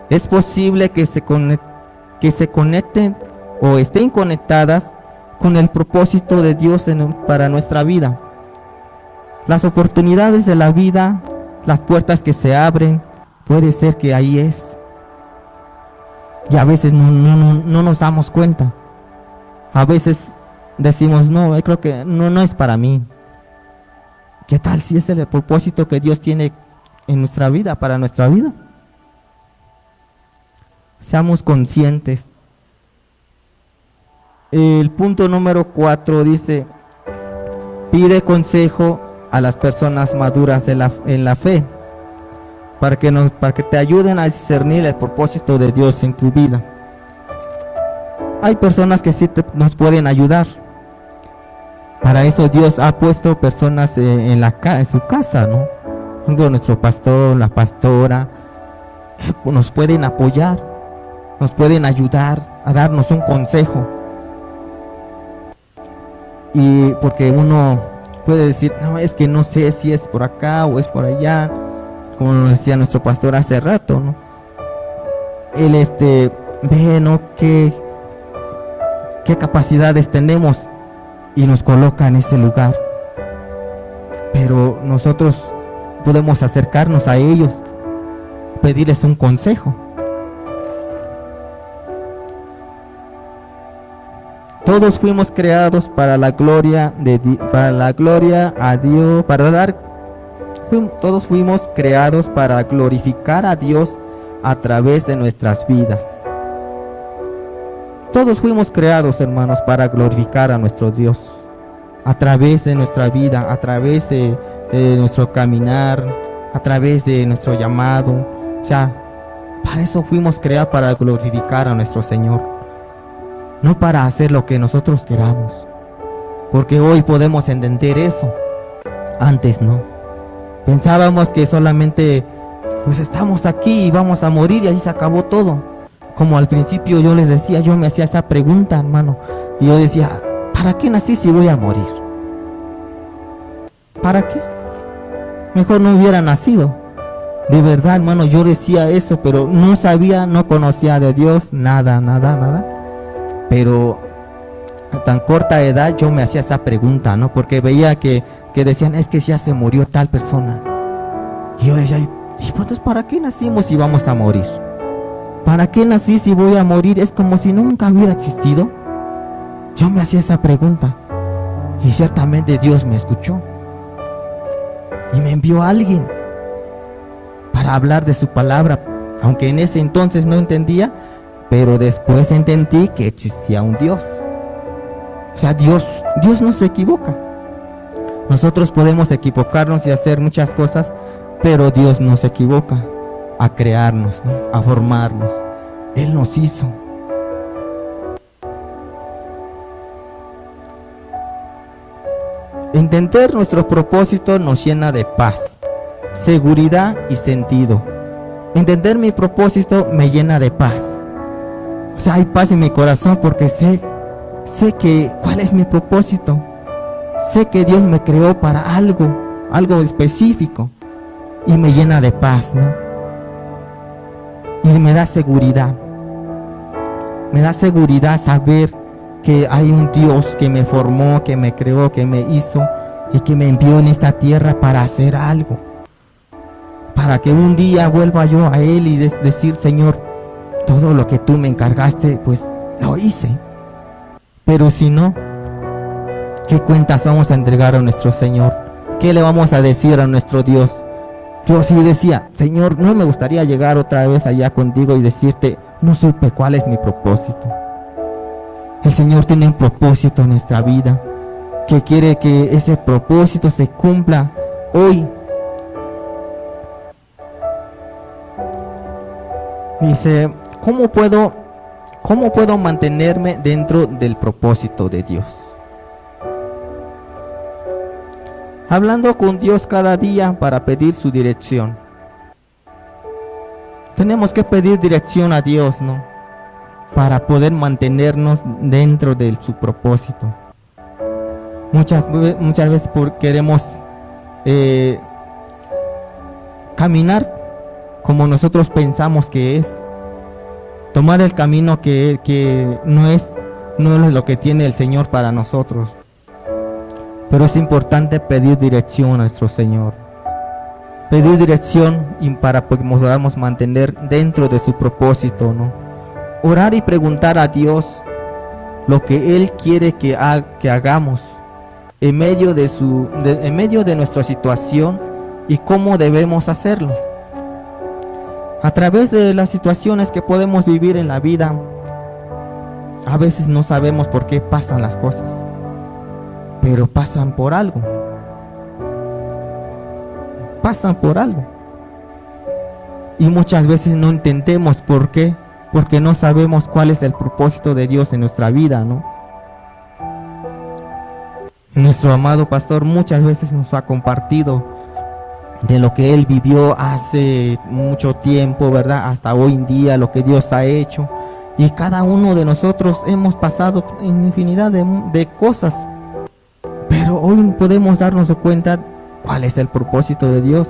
Es posible que se conecten o estén conectadas con el propósito de Dios para nuestra vida. Las oportunidades de la vida, las puertas que se abren, puede ser que ahí es. Y a veces no nos damos cuenta. A veces decimos, no, creo que no es para mí. ¿Qué tal si es el propósito que Dios tiene en nuestra vida, para nuestra vida? Seamos conscientes. El punto número 4 dice, pide consejo a las personas maduras en la fe, para que te ayuden a discernir el propósito de Dios en tu vida. Hay personas que sí nos pueden ayudar. Para eso Dios ha puesto personas en su casa, ¿no? Por ejemplo, nuestro pastor, la pastora, nos pueden apoyar, nos pueden ayudar a darnos un consejo. Y porque uno puede decir, no, es que no sé si es por acá o es por allá, como nos decía nuestro pastor hace rato, ¿no? Él ve, ¿no?, qué capacidades tenemos y nos coloca en ese lugar. Pero nosotros podemos acercarnos a ellos, pedirles un consejo. Todos fuimos creados para la gloria a Dios, todos fuimos creados para glorificar a Dios a través de nuestras vidas. Todos fuimos creados, hermanos, para glorificar a nuestro Dios a través de nuestra vida, a través de nuestro caminar, a través de nuestro llamado. O sea, para eso fuimos creados, para glorificar a nuestro Señor, no para hacer lo que nosotros queramos. Porque hoy podemos entender eso. Antes no. Pensábamos que solamente pues estamos aquí y vamos a morir y ahí se acabó todo. Como al principio yo les decía, yo me hacía esa pregunta, hermano, y yo decía, ¿para qué nací si voy a morir? ¿Para qué? Mejor no hubiera nacido. De verdad, hermano, yo decía eso, pero no sabía, no conocía de Dios, nada. Pero a tan corta edad yo me hacía esa pregunta, ¿no? Porque veía que decían, es que ya se murió tal persona. Y yo decía, ¿y pues para qué nacimos si vamos a morir? ¿Para qué nací si voy a morir? Es como si nunca hubiera existido. Yo me hacía esa pregunta y ciertamente Dios me escuchó y me envió a alguien para hablar de su palabra, aunque en ese entonces no entendía, pero después entendí que existía un Dios. O sea, Dios no se equivoca. Nosotros podemos equivocarnos y hacer muchas cosas, pero Dios no se equivoca a crearnos, ¿no? A formarnos. Él nos hizo. Entender nuestro propósito nos llena de paz, seguridad y sentido. Entender mi propósito me llena de paz. O sea, hay paz en mi corazón porque sé que cuál es mi propósito. Sé que Dios me creó para algo específico y me llena de paz, ¿no? Y me da seguridad. Me da seguridad saber que hay un Dios que me formó, que me creó, que me hizo y que me envió en esta tierra para hacer algo. Para que un día vuelva yo a Él y decir, Señor, todo lo que tú me encargaste, pues lo hice. Pero si no, ¿qué cuentas vamos a entregar a nuestro Señor? ¿Qué le vamos a decir a nuestro Dios? Yo sí decía, Señor, no me gustaría llegar otra vez allá contigo y decirte, no supe cuál es mi propósito. El Señor tiene un propósito en nuestra vida, que quiere que ese propósito se cumpla hoy. Dice, ¿cómo puedo mantenerme dentro del propósito de Dios? Hablando con Dios cada día para pedir su dirección. Tenemos que pedir dirección a Dios, ¿no? Para poder mantenernos dentro de su propósito. Muchas veces queremos caminar como nosotros pensamos que es. Tomar el camino que no es lo que tiene el Señor para nosotros. Pero es importante pedir dirección a nuestro Señor. Pedir dirección para que podamos mantener dentro de su propósito, ¿no? Orar y preguntar a Dios lo que Él quiere que hagamos en medio de nuestra situación y cómo debemos hacerlo. A través de las situaciones que podemos vivir en la vida, a veces no sabemos por qué pasan las cosas, pero pasan por algo. Pasan por algo. Y muchas veces no entendemos por qué, porque no sabemos cuál es el propósito de Dios en nuestra vida, ¿no? Nuestro amado pastor muchas veces nos ha compartido de lo que él vivió hace mucho tiempo, ¿verdad? Hasta hoy en día, lo que Dios ha hecho. Y cada uno de nosotros hemos pasado en infinidad de cosas. Pero hoy podemos darnos cuenta cuál es el propósito de Dios.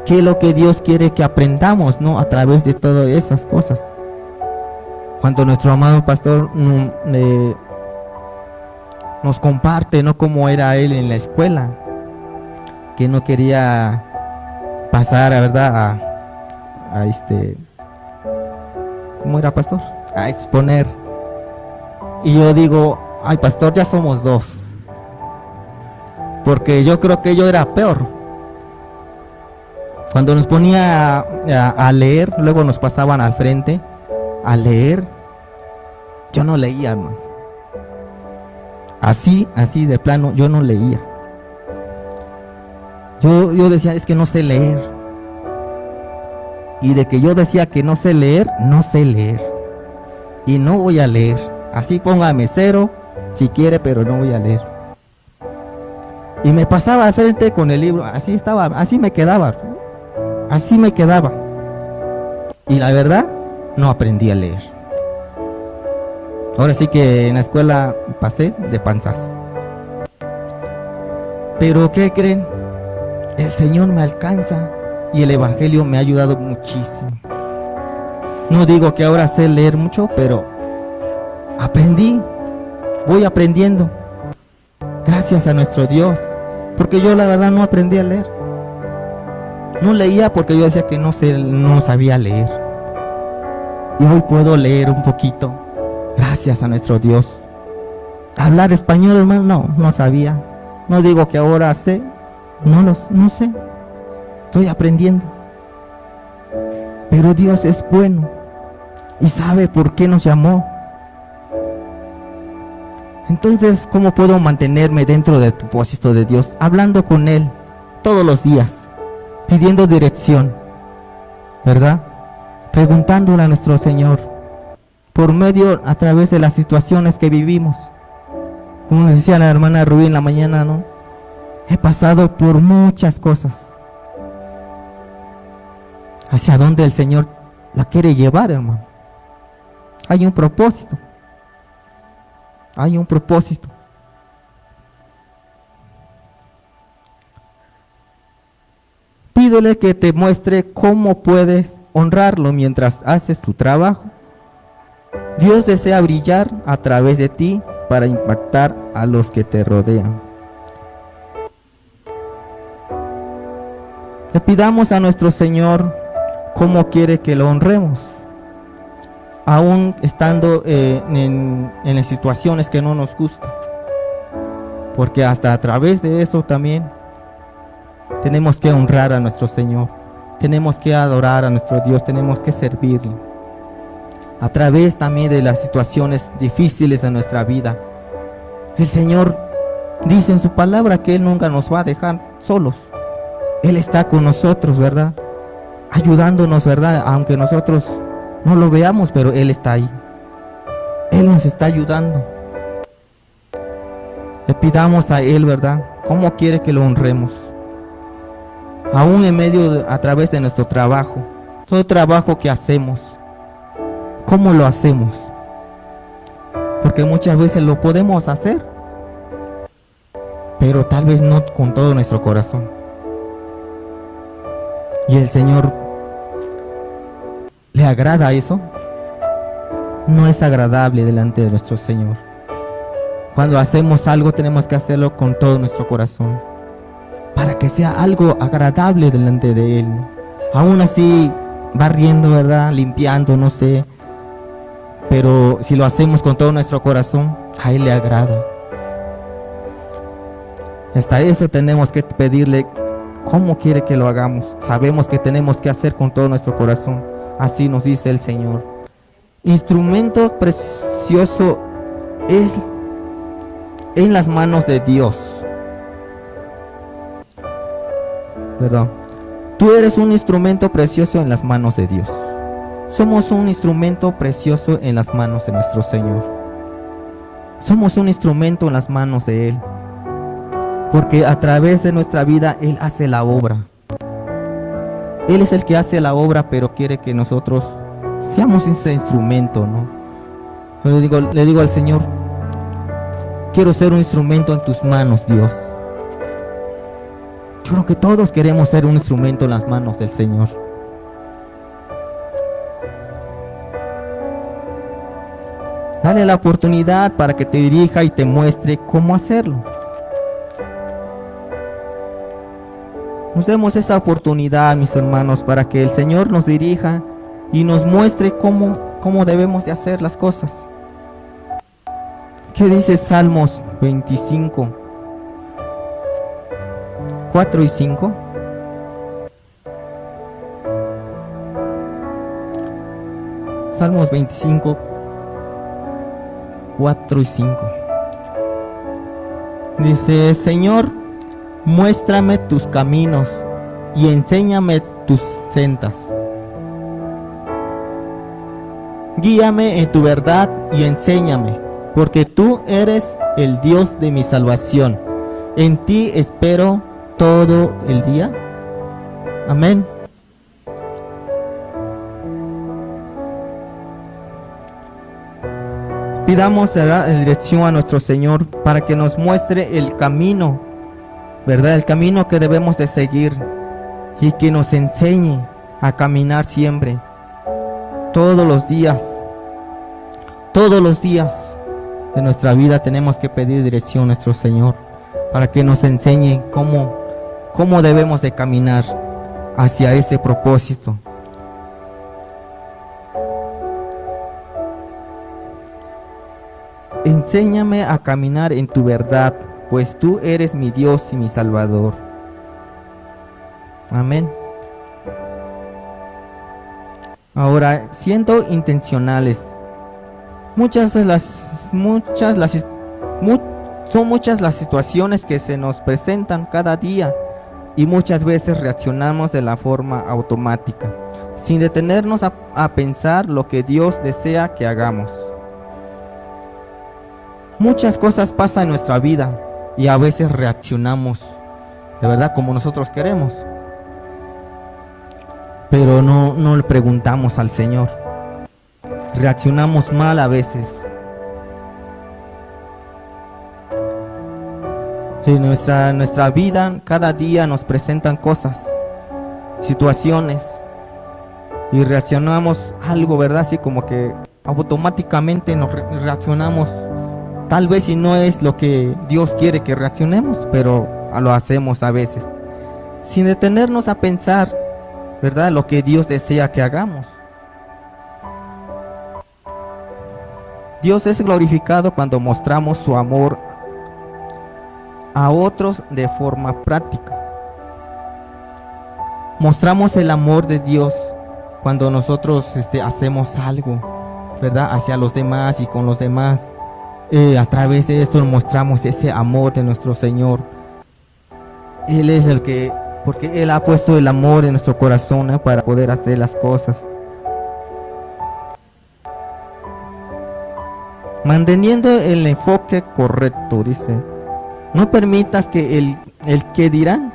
¿Qué es lo que Dios quiere que aprendamos, ¿no? A través de todas esas cosas. Cuando nuestro amado pastor nos comparte, ¿no? Cómo era él en la escuela. Que no quería pasar, ¿verdad? ¿Cómo era, pastor? A exponer. Y yo digo, ay, pastor, ya somos dos. Porque yo creo que yo era peor. Cuando nos ponía a leer, luego nos pasaban al frente a leer, yo no leía, hermano. Así de plano, yo no leía. Yo decía, es que no sé leer. Y de que yo decía que no sé leer, no sé leer. Y no voy a leer. Así póngame 0 si quiere, pero no voy a leer. Y me pasaba al frente con el libro, así estaba, así me quedaba. Así me quedaba. Y la verdad, no aprendí a leer. Ahora sí que en la escuela pasé de panzazo. Pero ¿qué creen? El Señor me alcanza y el Evangelio me ha ayudado muchísimo. No digo que ahora sé leer mucho, pero aprendí, voy aprendiendo. Gracias a nuestro Dios, porque yo la verdad no aprendí a leer. No leía porque yo decía que no sabía leer. y hoy puedo leer un poquito, gracias a nuestro Dios. Hablar español, hermano, no sabía. No digo que ahora sé, no sé, estoy aprendiendo. Pero Dios es bueno y sabe por qué nos llamó. Entonces, ¿cómo puedo mantenerme dentro del propósito de Dios? Hablando con Él todos los días, pidiendo dirección, ¿verdad? Preguntándole a nuestro Señor, por medio, a través de las situaciones que vivimos. Como nos decía la hermana Rubí en la mañana, ¿no? He pasado por muchas cosas. ¿Hacia dónde el Señor la quiere llevar, hermano? Hay un propósito. Hay un propósito. Pídele que te muestre cómo puedes honrarlo mientras haces tu trabajo. Dios desea brillar a través de ti para impactar a los que te rodean. Le pidamos a nuestro Señor cómo quiere que lo honremos, aún estando en las situaciones que no nos gustan, porque hasta a través de eso también tenemos que honrar a nuestro Señor, tenemos que adorar a nuestro Dios, tenemos que servirle, a través también de las situaciones difíciles de nuestra vida. El Señor dice en su palabra que Él nunca nos va a dejar solos. Él está con nosotros, ¿verdad? Ayudándonos, ¿verdad? Aunque nosotros no lo veamos, pero Él está ahí. Él nos está ayudando. Le pidamos a Él, ¿verdad? ¿Cómo quiere que lo honremos? Aún en medio, a través de nuestro trabajo, todo trabajo que hacemos, ¿cómo lo hacemos? Porque muchas veces lo podemos hacer, pero tal vez no con todo nuestro corazón. Y el Señor, ¿le agrada eso? No es agradable delante de nuestro Señor. Cuando hacemos algo tenemos que hacerlo con todo nuestro corazón, para que sea algo agradable delante de Él. Aún así, barriendo, ¿verdad? Limpiando, no sé. Pero si lo hacemos con todo nuestro corazón, a Él le agrada. Hasta eso tenemos que pedirle cómo quiere que lo hagamos. Sabemos que tenemos que hacer con todo nuestro corazón. Así nos dice el Señor. Instrumento precioso es en las manos de Dios. Perdón. Tú eres un instrumento precioso en las manos de Dios. Somos un instrumento precioso en las manos de nuestro Señor. Somos un instrumento en las manos de Él. Porque a través de nuestra vida Él hace la obra. Él es el que hace la obra, pero quiere que nosotros seamos ese instrumento, ¿no? Yo le digo al Señor, quiero ser un instrumento en tus manos, Dios. Yo creo que todos queremos ser un instrumento en las manos del Señor. Dale la oportunidad para que te dirija y te muestre cómo hacerlo. Nos demos esa oportunidad, mis hermanos, para que el Señor nos dirija y nos muestre cómo debemos de hacer las cosas. ¿Qué dice Salmos 25, 4 y 5? Salmos 25, 4 y 5. Dice, Señor, muéstrame tus caminos y enséñame tus sendas. Guíame en tu verdad y enséñame, porque tú eres el Dios de mi salvación. En ti espero todo el día. Amén. Pidamos en dirección a nuestro Señor para que nos muestre el camino, ¿verdad? El camino que debemos de seguir y que nos enseñe a caminar siempre, todos los días de nuestra vida tenemos que pedir dirección a nuestro Señor para que nos enseñe cómo debemos de caminar hacia ese propósito. enséñame a caminar en tu verdad, pues tú eres mi Dios y mi Salvador. Amén. Ahora, siendo intencionales, son muchas las situaciones que se nos presentan cada día y muchas veces reaccionamos de la forma automática, sin detenernos a pensar lo que Dios desea que hagamos. Muchas cosas pasan en nuestra vida y a veces reaccionamos de verdad como nosotros queremos, pero no le preguntamos al Señor. Reaccionamos mal a veces. En nuestra vida cada día nos presentan cosas, situaciones, y reaccionamos algo, ¿verdad? Así como que automáticamente nos reaccionamos, tal vez si no es lo que Dios quiere que reaccionemos, pero lo hacemos a veces, sin detenernos a pensar, ¿verdad?, lo que Dios desea que hagamos. Dios es glorificado cuando mostramos su amor a otros de forma práctica. Mostramos el amor de Dios cuando nosotros hacemos algo, ¿verdad?, hacia los demás y con los demás. A través de eso mostramos ese amor de nuestro Señor. Él es el que, porque Él ha puesto el amor en nuestro corazón, para poder hacer las cosas. Manteniendo el enfoque correcto, dice, no permitas que el que dirán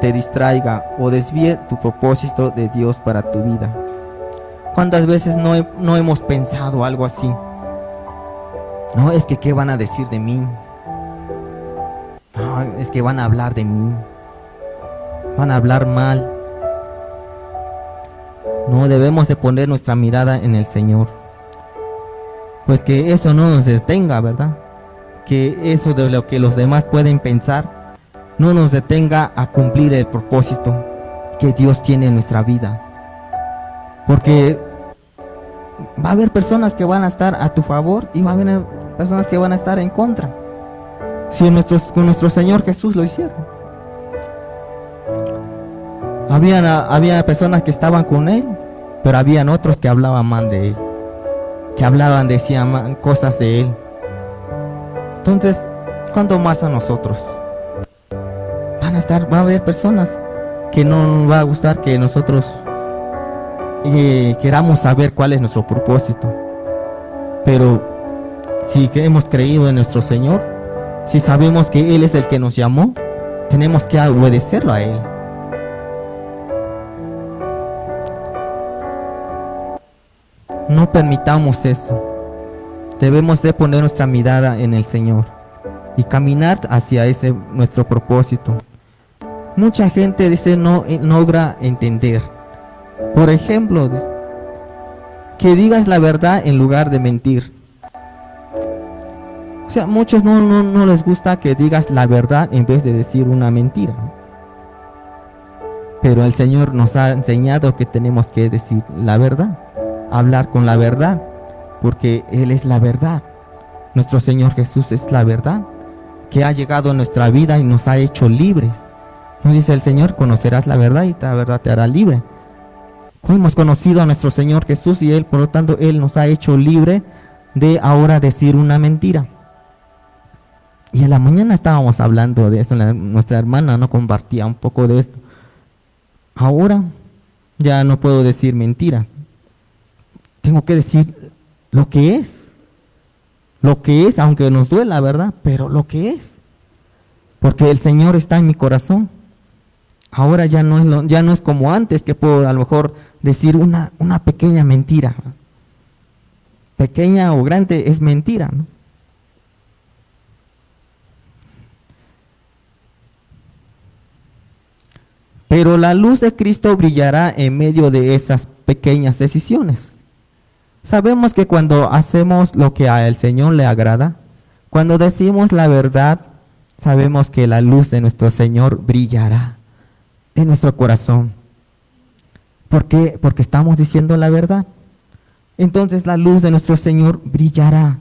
te distraiga o desvíe tu propósito de Dios para tu vida. ¿Cuántas veces no hemos pensado algo así? No, es que ¿qué van a decir de mí? No, es que van a hablar de mí. Van a hablar mal. No, debemos de poner nuestra mirada en el Señor. Pues que eso no nos detenga, ¿verdad? Que eso de lo que los demás pueden pensar no nos detenga a cumplir el propósito que Dios tiene en nuestra vida. Porque va a haber personas que van a estar a tu favor y va a haber personas que van a estar en contra. Si con nuestro Señor Jesús lo hicieron. Había personas que estaban con Él, pero habían otros que hablaban mal de Él, que decían cosas de Él. Entonces, ¿cuándo más a nosotros? Va a haber personas que no nos va a gustar que nosotros queramos saber cuál es nuestro propósito. Pero si hemos creído en nuestro Señor, si sabemos que Él es el que nos llamó, tenemos que obedecerlo a Él. No permitamos eso. Debemos de poner nuestra mirada en el Señor y caminar hacia ese nuestro propósito. Mucha gente dice no logra entender. Por ejemplo, que digas la verdad en lugar de mentir. O sea, muchos no les gusta que digas la verdad en vez de decir una mentira. Pero el Señor nos ha enseñado que tenemos que decir la verdad, hablar con la verdad, porque Él es la verdad. Nuestro Señor Jesús es la verdad, que ha llegado a nuestra vida y nos ha hecho libres. Nos dice el Señor, conocerás la verdad y la verdad te hará libre. Hemos conocido a nuestro Señor Jesús y Él, por lo tanto, Él nos ha hecho libre de ahora decir una mentira. Y en la mañana estábamos hablando de esto, nuestra hermana no compartía un poco de esto. Ahora ya no puedo decir mentiras. Tengo que decir lo que es. Lo que es, aunque nos duela, ¿verdad? Pero lo que es. Porque el Señor está en mi corazón. Ahora ya no es como antes, que puedo a lo mejor decir una pequeña mentira. Pequeña o grande es mentira, ¿no? Pero la luz de Cristo brillará en medio de esas pequeñas decisiones. Sabemos que cuando hacemos lo que al Señor le agrada, cuando decimos la verdad, sabemos que la luz de nuestro Señor brillará en nuestro corazón. ¿Por qué? Porque estamos diciendo la verdad. Entonces la luz de nuestro Señor brillará.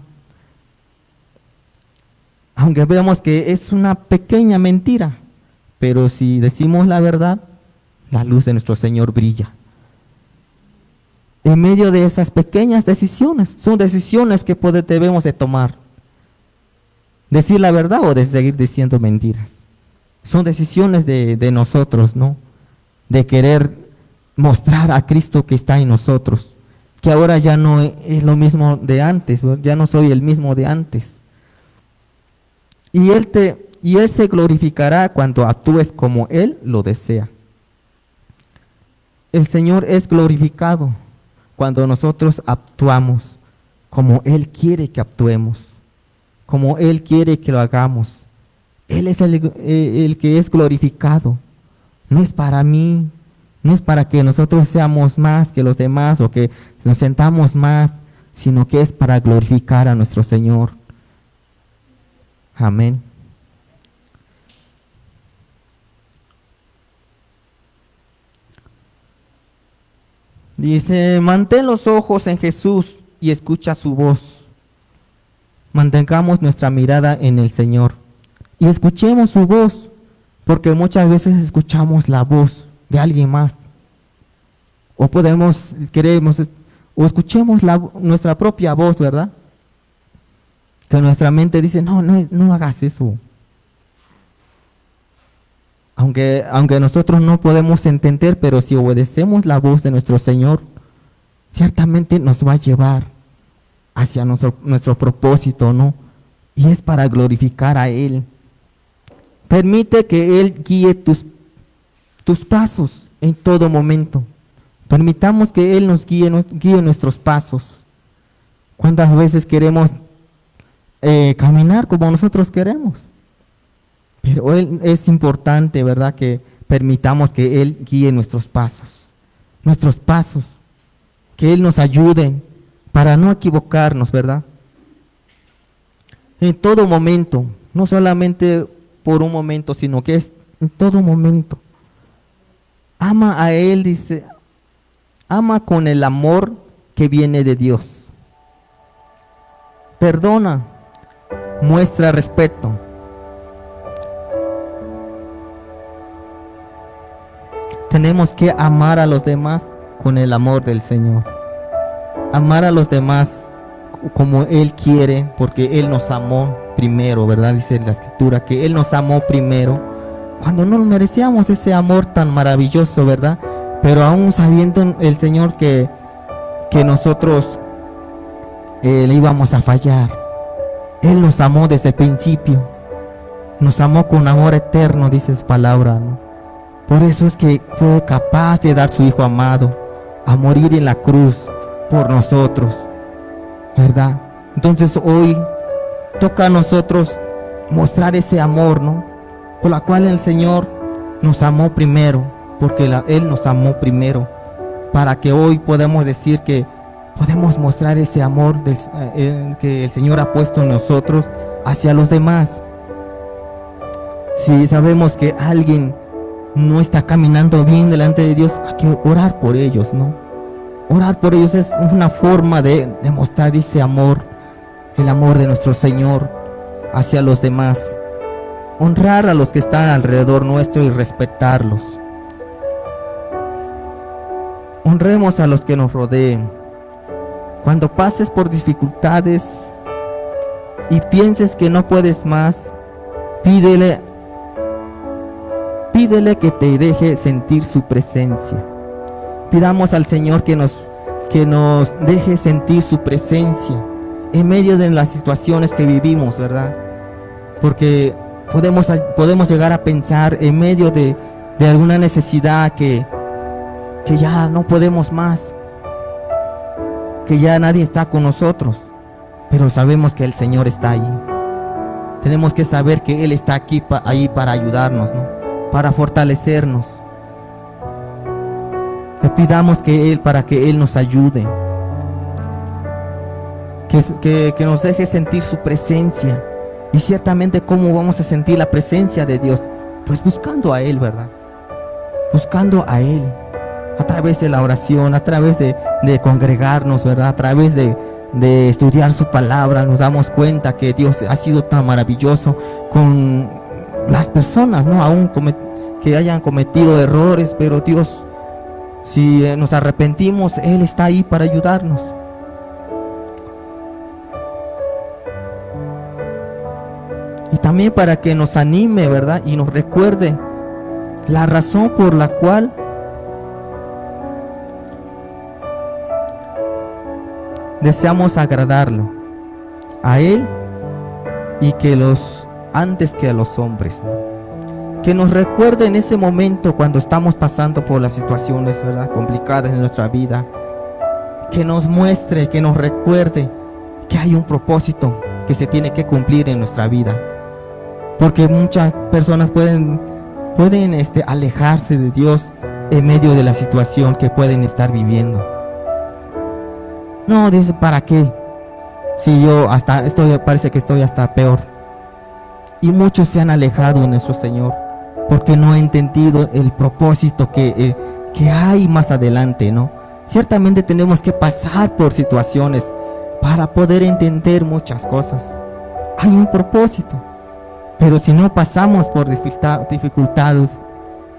aunque veamos que es una pequeña mentira, pero si decimos la verdad, la luz de nuestro Señor brilla. En medio de esas pequeñas decisiones, son decisiones que debemos de tomar. Decir la verdad o de seguir diciendo mentiras. Son decisiones de nosotros, ¿no? De querer mostrar a Cristo que está en nosotros, que ahora ya no es lo mismo de antes, ¿verdad? Ya no soy el mismo de antes. Y Él se glorificará cuando actúes como Él lo desea. El Señor es glorificado cuando nosotros actuamos como Él quiere que actuemos, como Él quiere que lo hagamos. Él es el que es glorificado. No es para mí, no es para que nosotros seamos más que los demás o que nos sentamos más, sino que es para glorificar a nuestro Señor. Amén. Dice, mantén los ojos en Jesús y escucha su voz. Mantengamos nuestra mirada en el Señor y escuchemos su voz, porque muchas veces escuchamos la voz de alguien más. O queremos, o escuchemos nuestra propia voz, ¿verdad? Que nuestra mente dice, no hagas eso. Aunque nosotros no podemos entender, pero si obedecemos la voz de nuestro Señor, ciertamente nos va a llevar hacia nuestro propósito, ¿no? Y es para glorificar a Él. Permite que Él guíe tus pasos en todo momento. Permitamos que Él nos guíe nuestros pasos. ¿Cuántas veces queremos caminar como nosotros queremos? Pero es importante, ¿verdad?, que permitamos que Él guíe nuestros pasos, que Él nos ayude para no equivocarnos, ¿verdad? En todo momento, no solamente por un momento, sino que es en todo momento. Ama a Él, dice, ama con el amor que viene de Dios. Perdona, muestra respeto. Tenemos que amar a los demás con el amor del Señor. Amar a los demás como Él quiere, porque Él nos amó primero, ¿verdad? Dice la Escritura que Él nos amó primero, cuando no merecíamos ese amor tan maravilloso, ¿verdad? Pero aún sabiendo el Señor que nosotros le íbamos a fallar, Él nos amó desde el principio, nos amó con amor eterno, dice su palabra, ¿no? Por eso es que fue capaz de dar su Hijo amado a morir en la cruz por nosotros, ¿verdad? Entonces hoy toca a nosotros mostrar ese amor, ¿no? Por la cual el Señor nos amó primero, porque Él nos amó primero, para que hoy podamos decir que podemos mostrar ese amor que el Señor ha puesto en nosotros hacia los demás. Si sabemos que alguien no está caminando bien delante de Dios, hay que orar por ellos, ¿no? Orar por ellos es una forma de demostrar ese amor, el amor de nuestro Señor hacia los demás. Honrar a los que están alrededor nuestro y respetarlos. Honremos a los que nos rodeen. Cuando pases por dificultades y pienses que no puedes más, pídele que te deje sentir su presencia. Pidamos al Señor que nos deje sentir su presencia en medio de las situaciones que vivimos, ¿verdad? Porque podemos llegar a pensar en medio de alguna necesidad que ya no podemos más, que ya nadie está con nosotros, pero sabemos que el Señor está ahí. Tenemos que saber que Él está ahí para ayudarnos, ¿no? Para fortalecernos. Le pidamos para que Él nos ayude, que nos deje sentir su presencia. Y ciertamente, ¿cómo vamos a sentir la presencia de Dios? Pues buscando a Él, ¿verdad? Buscando a Él a través de la oración, a través de congregarnos, ¿verdad? A través de de estudiar su palabra, nos damos cuenta que Dios ha sido tan maravilloso con las personas, ¿no? Aún que hayan cometido errores, pero Dios, si nos arrepentimos, Él está ahí para ayudarnos. Y también para que nos anime, ¿verdad? Y nos recuerde la razón por la cual deseamos agradarlo a Él y que antes que a los hombres, ¿no? Que nos recuerde en ese momento cuando estamos pasando por las situaciones, ¿verdad?, complicadas en nuestra vida, que nos muestre, que nos recuerde que hay un propósito que se tiene que cumplir en nuestra vida, porque muchas personas pueden alejarse de Dios en medio de la situación que pueden estar viviendo. No, dice, ¿para qué? Si yo parece que estoy hasta peor. Y muchos se han alejado de nuestro Señor porque no han entendido el propósito que hay más adelante, ¿no? Ciertamente tenemos que pasar por situaciones para poder entender muchas cosas. Hay un propósito, pero si no pasamos por dificultades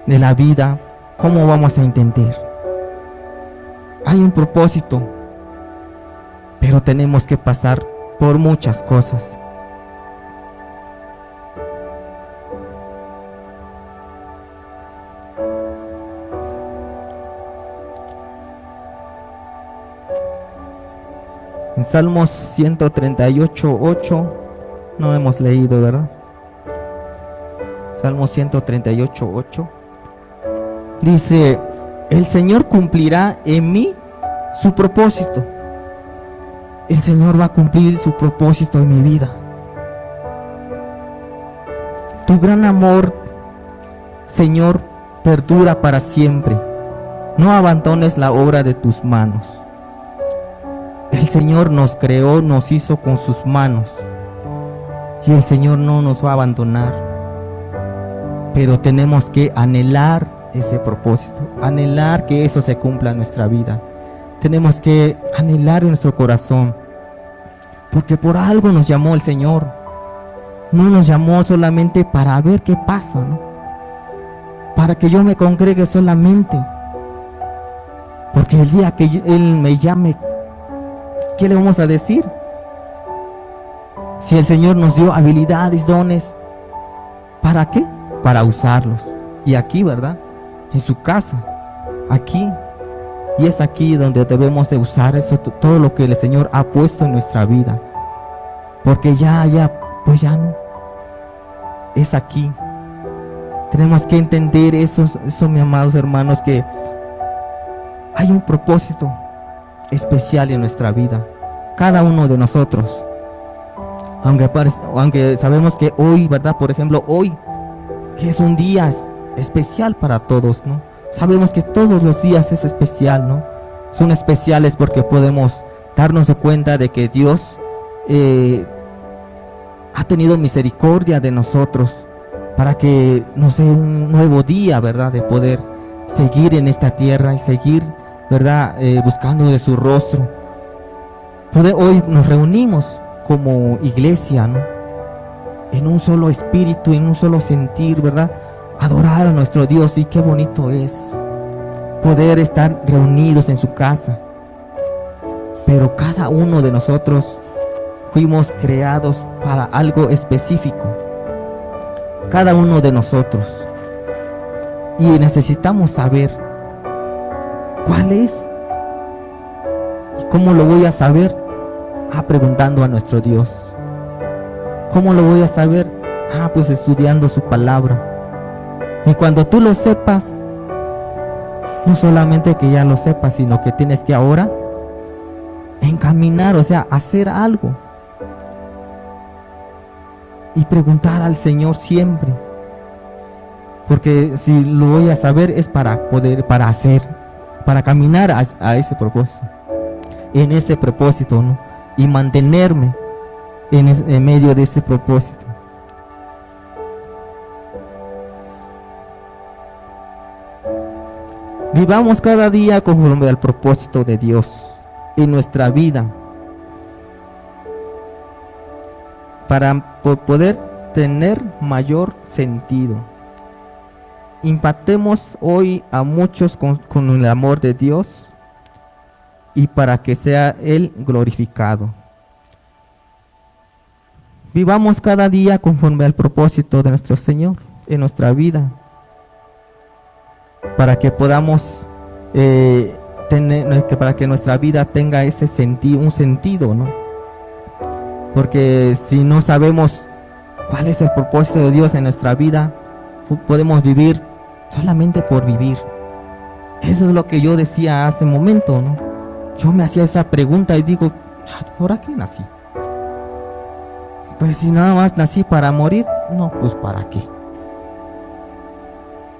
de la vida, ¿cómo vamos a entender? Hay un propósito, pero tenemos que pasar por muchas cosas. En Salmos 138:8 no hemos leído, ¿verdad? Salmos 138:8 dice: el Señor cumplirá en mí su propósito. El Señor va a cumplir su propósito en mi vida. Tu gran amor, Señor, perdura para siempre. No abandones la obra de tus manos. El Señor nos creó, nos hizo con sus manos. Y el Señor no nos va a abandonar. Pero tenemos que anhelar ese propósito, anhelar que eso se cumpla en nuestra vida. Tenemos que anhelar en nuestro corazón, porque por algo nos llamó el Señor. No nos llamó solamente para ver qué pasa, ¿no? Para que yo me congregue solamente. Porque el día que Él me llame, ¿qué le vamos a decir? Si el Señor nos dio habilidades, dones, ¿para qué? Para usarlos. Y aquí, ¿verdad? En su casa, aquí. Y es aquí donde debemos de usar eso, todo lo que el Señor ha puesto en nuestra vida. Porque pues ya no. Es aquí. Tenemos que entender eso, mis amados hermanos, que hay un propósito especial en nuestra vida. Cada uno de nosotros. Aunque sabemos que hoy, ¿verdad? Por ejemplo, hoy, que es un día especial para todos, ¿no? Sabemos que todos los días es especial, ¿no? Son especiales porque podemos darnos cuenta de que Dios ha tenido misericordia de nosotros para que nos dé un nuevo día, ¿verdad? De poder seguir en esta tierra y seguir, ¿verdad? Buscando de su rostro. Hoy nos reunimos como iglesia, ¿no? En un solo espíritu, en un solo sentir, ¿verdad? Adorar a nuestro Dios. Y qué bonito es poder estar reunidos en su casa. Pero cada uno de nosotros fuimos creados para algo específico. Cada uno de nosotros. Y necesitamos saber cuál es. ¿Y cómo lo voy a saber? Preguntando a nuestro Dios. ¿Cómo lo voy a saber? Pues estudiando su palabra. Y cuando tú lo sepas, no solamente que ya lo sepas, sino que tienes que ahora encaminar, o sea, hacer algo. Y preguntar al Señor siempre. Porque si lo voy a saber es para hacer, para caminar a ese propósito. En ese propósito, ¿no? Y mantenerme en medio de ese propósito. Vivamos cada día conforme al propósito de Dios en nuestra vida. para poder tener mayor sentido. Impactemos hoy a muchos con el amor de Dios y para que sea Él glorificado. Vivamos cada día conforme al propósito de nuestro Señor en nuestra vida, para que podamos para que nuestra vida tenga ese sentido, un sentido, ¿no? Porque si no sabemos cuál es el propósito de Dios en nuestra vida, podemos vivir solamente por vivir. Eso es lo que yo decía hace un momento, ¿no? Yo me hacía esa pregunta y digo, ¿por qué nací? Pues si nada más nací para morir, no, pues ¿para qué?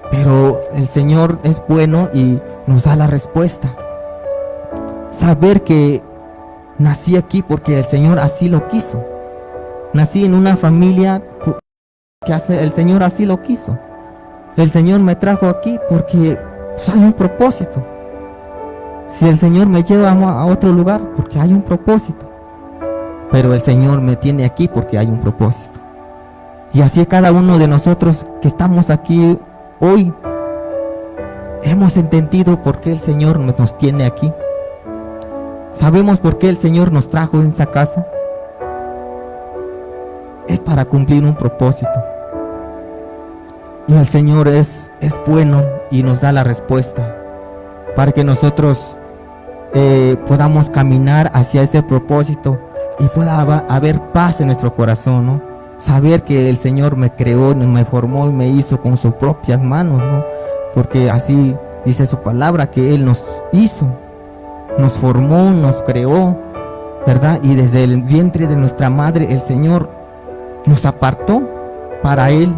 Pero el Señor es bueno y nos da la respuesta. Saber que nací aquí porque el Señor así lo quiso. Nací en una familia que el Señor así lo quiso. El Señor me trajo aquí porque pues, hay un propósito. Si el Señor me lleva a otro lugar, porque hay un propósito. Pero el Señor me tiene aquí porque hay un propósito. Y así cada uno de nosotros que estamos aquí hoy, hemos entendido por qué el Señor nos tiene aquí. Sabemos por qué el Señor nos trajo en esa casa. Es para cumplir un propósito. Y el Señor es bueno y nos da la respuesta para que nosotros podamos caminar hacia ese propósito y pueda haber paz en nuestro corazón, ¿no? Saber que el Señor me creó, me formó y me hizo con sus propias manos, ¿no? Porque así dice su palabra, que Él nos hizo, nos formó, nos creó, ¿verdad? Y desde el vientre de nuestra madre el Señor nos apartó para Él.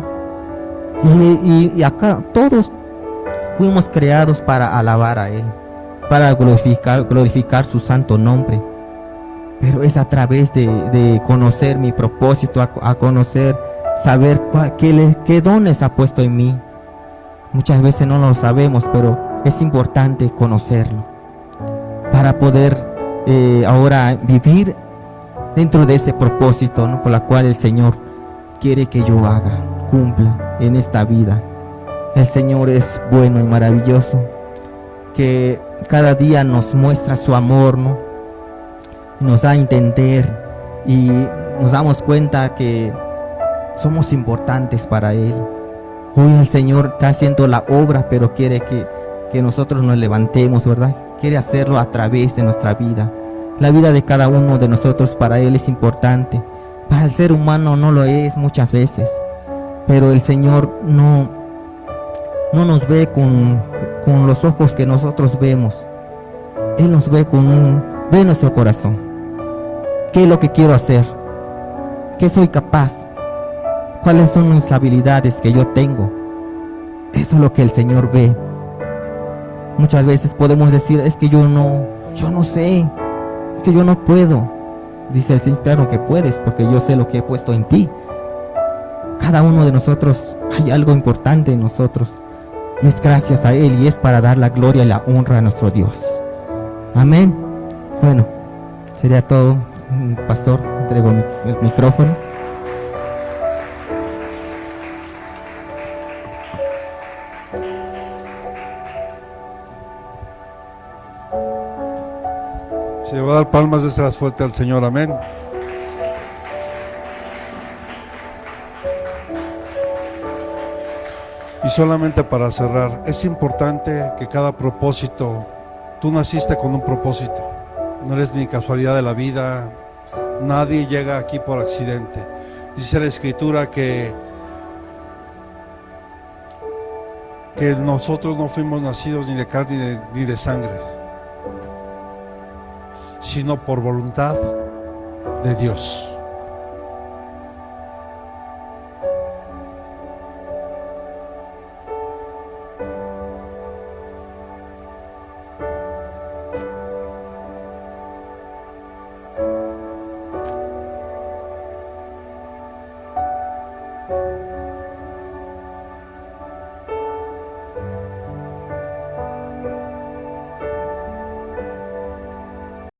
Y acá todos fuimos creados para alabar a Él, para glorificar su santo nombre. Pero es a través de conocer mi propósito, a conocer, saber qué dones ha puesto en mí. Muchas veces no lo sabemos, pero es importante conocerlo para poder ahora vivir dentro de ese propósito, ¿no? Por la cual el Señor quiere que yo cumpla en esta vida. El Señor es bueno y maravilloso, que cada día nos muestra su amor, ¿no? Nos da a entender y nos damos cuenta que somos importantes para Él. Hoy el Señor está haciendo la obra, pero quiere que nosotros nos levantemos, ¿verdad? Quiere hacerlo a través de nuestra vida. La vida de cada uno de nosotros para Él es importante. Para el ser humano no lo es muchas veces, pero el Señor no nos ve con los ojos que nosotros vemos. Él nos ve ve nuestro corazón. ¿Qué es lo que quiero hacer? ¿Qué soy capaz? ¿Cuáles son mis habilidades que yo tengo? Eso es lo que el Señor ve. Muchas veces podemos decir, es que yo no sé, es que yo no puedo. Dice el Señor, claro que puedes, porque yo sé lo que he puesto en ti. Cada uno de nosotros, hay algo importante en nosotros, y es gracias a Él, y es para dar la gloria y la honra a nuestro Dios. Amén. Bueno, sería todo. Pastor, entrego el micrófono. Se va a dar palmas de esas fuertes al Señor, amén. Y solamente para cerrar, es importante que cada propósito, tú naciste con un propósito, no eres ni casualidad de la vida, nadie llega aquí por accidente. Dice la Escritura que nosotros no fuimos nacidos ni de carne ni de sangre, sino por voluntad de Dios.